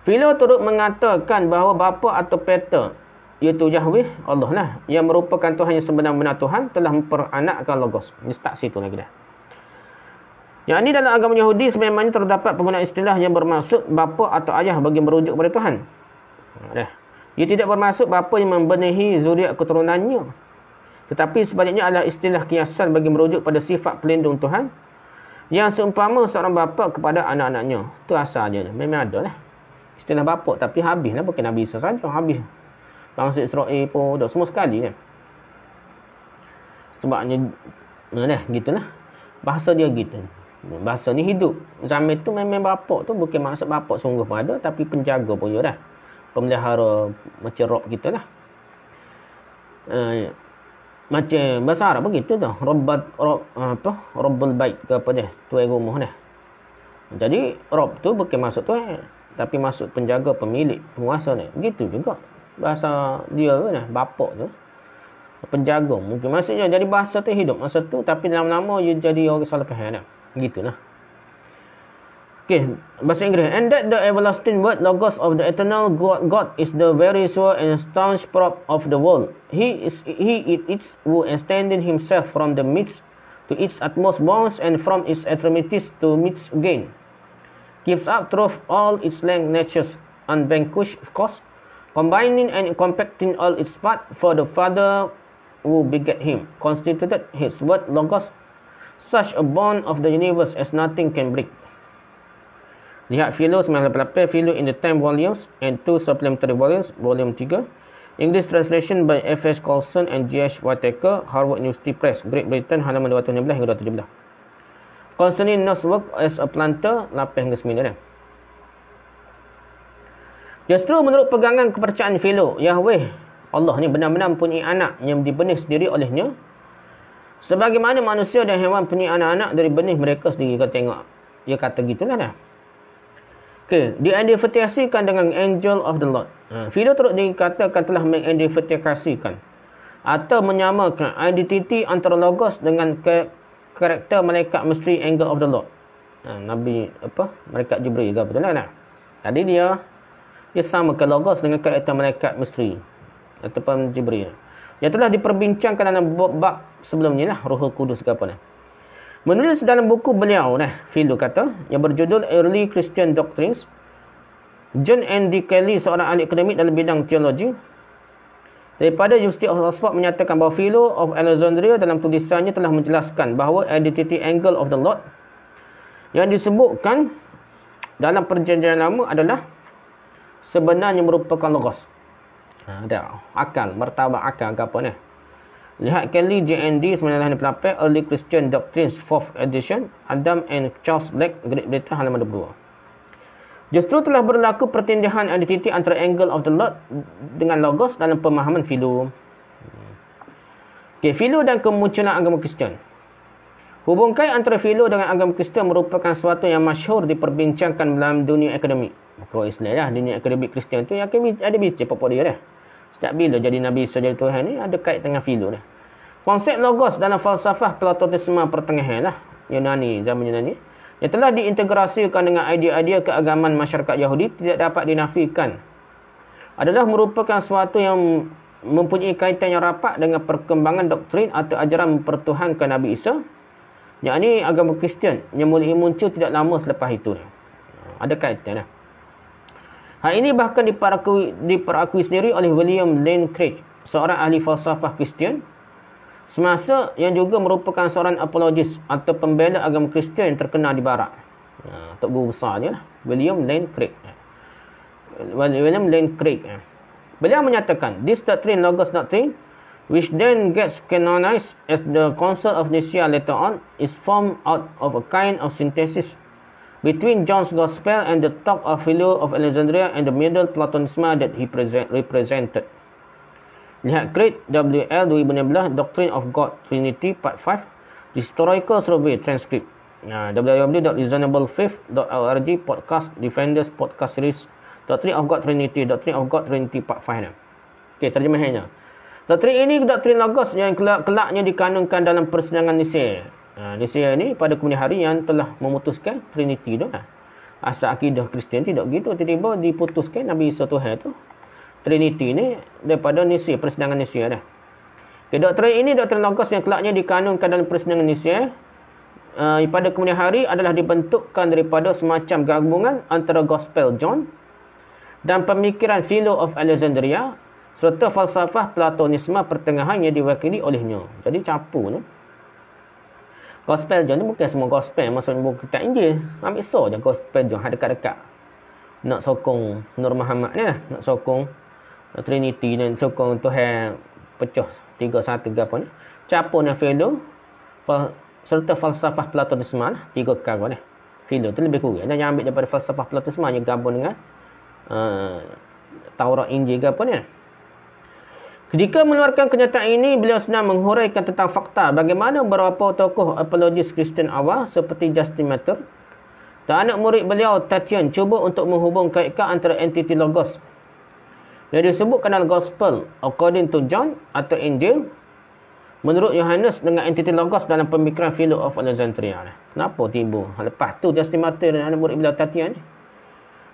Philo turut mengatakan bahawa bapa atau Peter, iaitu Yahweh, Allah lah, yang merupakan Tuhan yang sebenar-benar Tuhan, telah memperanakkan Logos. Ini start situ lagi dah. Yang ini dalam agama Yahudi sebenarnya terdapat penggunaan istilah yang bermaksud bapa atau ayah bagi merujuk kepada Tuhan. Ia tidak bermaksud bapa yang membenahi zuriat keturunannya. Tetapi sebaliknya adalah istilah kiasan bagi merujuk pada sifat pelindung Tuhan yang seumpama seorang bapa kepada anak-anaknya. Itu asalnya. Memang ada lah istilah bapa, tapi habis lah. Bukan Nabi Isa saja. Habis. Bangsa Israel pun dah semua sekali kan. Sebabnya gitulah. Bahasa dia gitu. Bahasa ni hidup. Zaman tu memang bapa tu bukan maksud bapa sungguh pun ada, tapi penjaga pun dia dah. Pemelihara macam rock kita lah. Macam bahasa Arab begitu dah. Rabbul bait ke apa dia? Tuan rumah dah. Jadi Rabb tu bukan maksud tuan, tapi maksud penjaga, pemilik, penguasa ni. Begitu juga bahasa dia tu dah, bapak tu. Penjaga mungkin maksudnya. Jadi bahasa tu hidup masa tu, tapi lama-lama dia jadi orang salah faham dah. Gitulah. Okay, bahasa Inggeris. And that the everlasting word Logos of the eternal God is the very sure and staunch prop of the world. He it is who extended himself from the midst to its utmost bounds and from its extremities to midst again. Gives up through all its length natures unvanquished course, combining and compacting all its part for the Father who begat him, constituted his word Logos, such a bond of the universe as nothing can break. Lihat Philo 988, Philo in the Time Volumes and 2 Supplementary Volumes, Volume 3, English Translation by F.H. Colson and G.H. Whittaker, Harvard University Press, Great Britain, halaman 216 hingga 217. Concerning Noah's work as a planter, 8 hingga 9 dah. Justru menurut pegangan kepercayaan Philo, Yahweh, Allah ni benar-benar mempunyai anak yang dibenih sendiri olehnya, sebagaimana manusia dan hewan punya anak-anak dari benih mereka sendiri. Kau tengok, dia kata gitulah dah. Okay, diidentifikasikan dengan angel of the Lord. Philo turut dikatakan telah mengidentifikasikan atau menyamakan identiti antara Logos dengan karakter malaikat misteri angel of the Lord. Nabi malaikat Jibril ke betul lah. Tadi dia samakan Logos dengan karakter malaikat misteri ataupun Jibril. Yang telah diperbincangkan dalam bab sebelumnya lah, Roh Kudus ke apa ni. Menulis dalam buku beliau, Philo kata, yang berjudul Early Christian Doctrines, John N. D. Kelly, seorang ahli akademik dalam bidang teologi, daripada University of Oxford, menyatakan bahawa Philo of Alexandria dalam tulisannya telah menjelaskan bahawa identity angle of the Lord yang disebutkan dalam perjanjian lama adalah sebenarnya merupakan Logos. Ada akal, martabat akal ke apa ni. Lihat Kelly JND 1998, Early Christian Doctrines 4th edition, Adam and Charles Black, Great Britain, halaman 22. Justru telah berlaku pertindahan identiti antara angle of the Lord dengan logos dalam pemahaman Philo. Okay, Philo dan kemunculan agama Kristian. Hubung kait antara Philo dengan agama Kristian merupakan sesuatu yang masyhur diperbincangkan dalam dunia akademik. Kalau Islam lah, dunia akademik Kristian tu yang ada bincang apa dia dah. Setiap bila jadi Nabi Isa jadi Tuhan ni ada kait dengan Philo dah. Konsep logos dalam falsafah Platonisme pertengahan lah, Yunani, zaman Yunani, yang telah diintegrasikan dengan idea-idea keagamaan masyarakat Yahudi tidak dapat dinafikan. Adalah merupakan sesuatu yang mempunyai kaitan yang rapat dengan perkembangan doktrin atau ajaran mempertuhankan Nabi Isa. Yang ini agama Kristian yang mulai muncul tidak lama selepas itu. Ada kaitan lah. Hal ini bahkan diperakui sendiri oleh William Lane Craig, seorang ahli falsafah Kristian, semasa yang juga merupakan seorang apologis atau pembela agama Kristian yang terkenal di Barat. Tok guru besar dia lah, William Lane Craig. William Lane Craig. Beliau menyatakan, this doctrine, logos doctrine, which then gets canonized as the Council of Nicaea later on, is formed out of a kind of synthesis between John's Gospel and the talk of Philo of Alexandria and the Middle Platonism that he represented. Lihat Craig, W.L. 2016, Doctrine of God Trinity, Part 5, Historical Survey Transcript. www.reasonablefaith.org, Podcast Defenders Podcast Series, Doctrine of God Trinity, Doctrine of God Trinity, Part 5. Okey, terjemahannya. Doktrin ini doktrin logos yang kelaknya dikanunkan dalam persidangan Nisea. Nisea ni pada kemudian hari yang telah memutuskan Trinity tu. Asal akidah Kristian tidak gitu, tiba-tiba diputuskan Nabi Isa Tuhan tu. Trinity ni daripada Nisea, persidangan Nisea dah. Okay, doktrin ini doktrin logos yang kelaknya dikanunkan dalam persidangan Nisea. Pada kemudian hari adalah dibentukkan daripada semacam gabungan antara Gospel John dan pemikiran Philo of Alexandria serta falsafah Platonisme pertengahan yang diwakili olehnya. Jadi campur ni. Gospel John ni bukan semua gospel, maksudnya bukan kitab Injil. Ambil so je Gospel John dekat-dekat. Nak sokong Nur Muhammad ni lah, nak sokong Trinity dan sokong Tuhan pecah 3-1 ke apa ni. Campur dengan Philo serta falsafah Platonisme lah, 3 kali ni. Philo tu lebih kurang. Jangan ambil daripada falsafah Platonisme yang gabung dengan Taurat Injil ke apa ni. Ketika mengeluarkan kenyataan ini, beliau senang menghuraikan tentang fakta bagaimana beberapa tokoh apologis Kristian awal seperti Justin Martyr dan anak murid beliau Tatian cuba untuk menghubungkaitkan antara entiti logos yang disebutkan dalam Gospel according to John atau Injil menurut Yohanes dengan entiti logos dalam pemikiran Philo of Alexandria. Kenapa timbul? Lepas tu Justin Martyr dan anak murid beliau Tatian.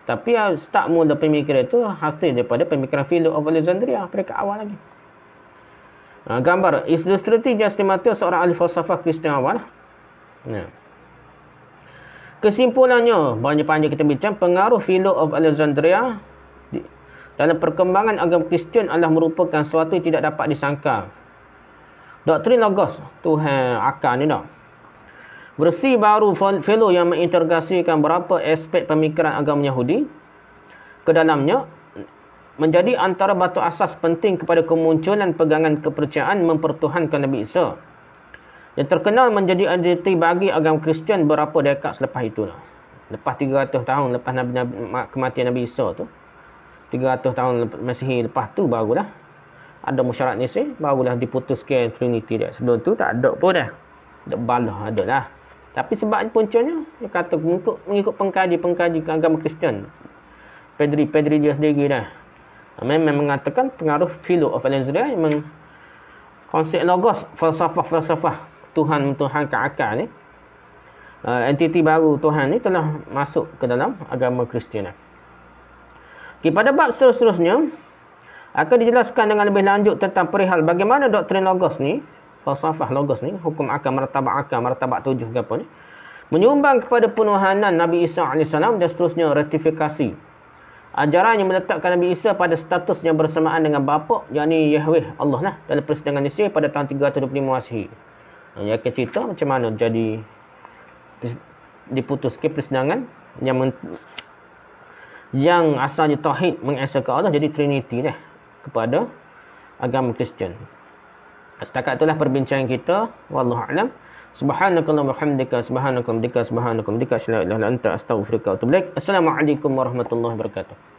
Tapi start mula pemikiran itu hasil daripada pemikiran Philo of Alexandria. Mereka awal lagi. Gambar ilustrasi Justin Martyr, seorang ahli falsafah Kristian awal. Kesimpulannya, panjang-panjang kita bincang, pengaruh Philo of Alexandria dalam perkembangan agama Kristian adalah merupakan sesuatu yang tidak dapat disangka. Doktrin logos, Tuhan akal ni dah. Versi baru Philo yang mengintegrasikan beberapa aspek pemikiran agama Yahudi ke dalamnya menjadi antara batu asas penting kepada kemunculan pegangan kepercayaan mempertuhankan Nabi Isa yang terkenal menjadi identiti bagi agama Kristian beberapa dekad selepas itu. Lepas 300 tahun lepas kematian Nabi Isa tu, 300 tahun Masihi lepas tu barulah ada musyarat Nisea, barulah diputuskan Trinity dia. Sebelum tu tak ada pun dah. Tak balah ada lah. Tapi sebab puncanya, dia kata mengikut pengkaji agama Kristian. Pedri dia sendiri dah. Memang mengatakan pengaruh Philo of Alexandria yang konsep logos, falsafah Tuhan mentuhankan akal ni. Entiti baru Tuhan ni telah masuk ke dalam agama Kristian. Okay, pada bab seterusnya, akan dijelaskan dengan lebih lanjut tentang perihal bagaimana doktrin logos ni, falsafah logos ni, hukum akal, martabat 7 ke apa ni, menyumbang kepada penuhanan Nabi Isa AS dan seterusnya ratifikasi ajaran yang meletakkan Nabi Isa pada status yang bersamaan dengan bapa, yakni Yahweh Allah lah, dalam persidangan Nisea pada tahun 325 Masihi. Yang akan cerita macam mana jadi diputuskan persidangan yang asalnya tauhid mengesahkan Allah jadi Trinity dah. kepada agama Kristian. Setakat itulah perbincangan kita. Wallahu a'lam. Subhanakallahumma hamdika subhanakallahumma hamdika asyhadu an la ilaha illa anta astaghfiruka wa atubu ilaik. Assalamualaikum warahmatullahi wabarakatuh.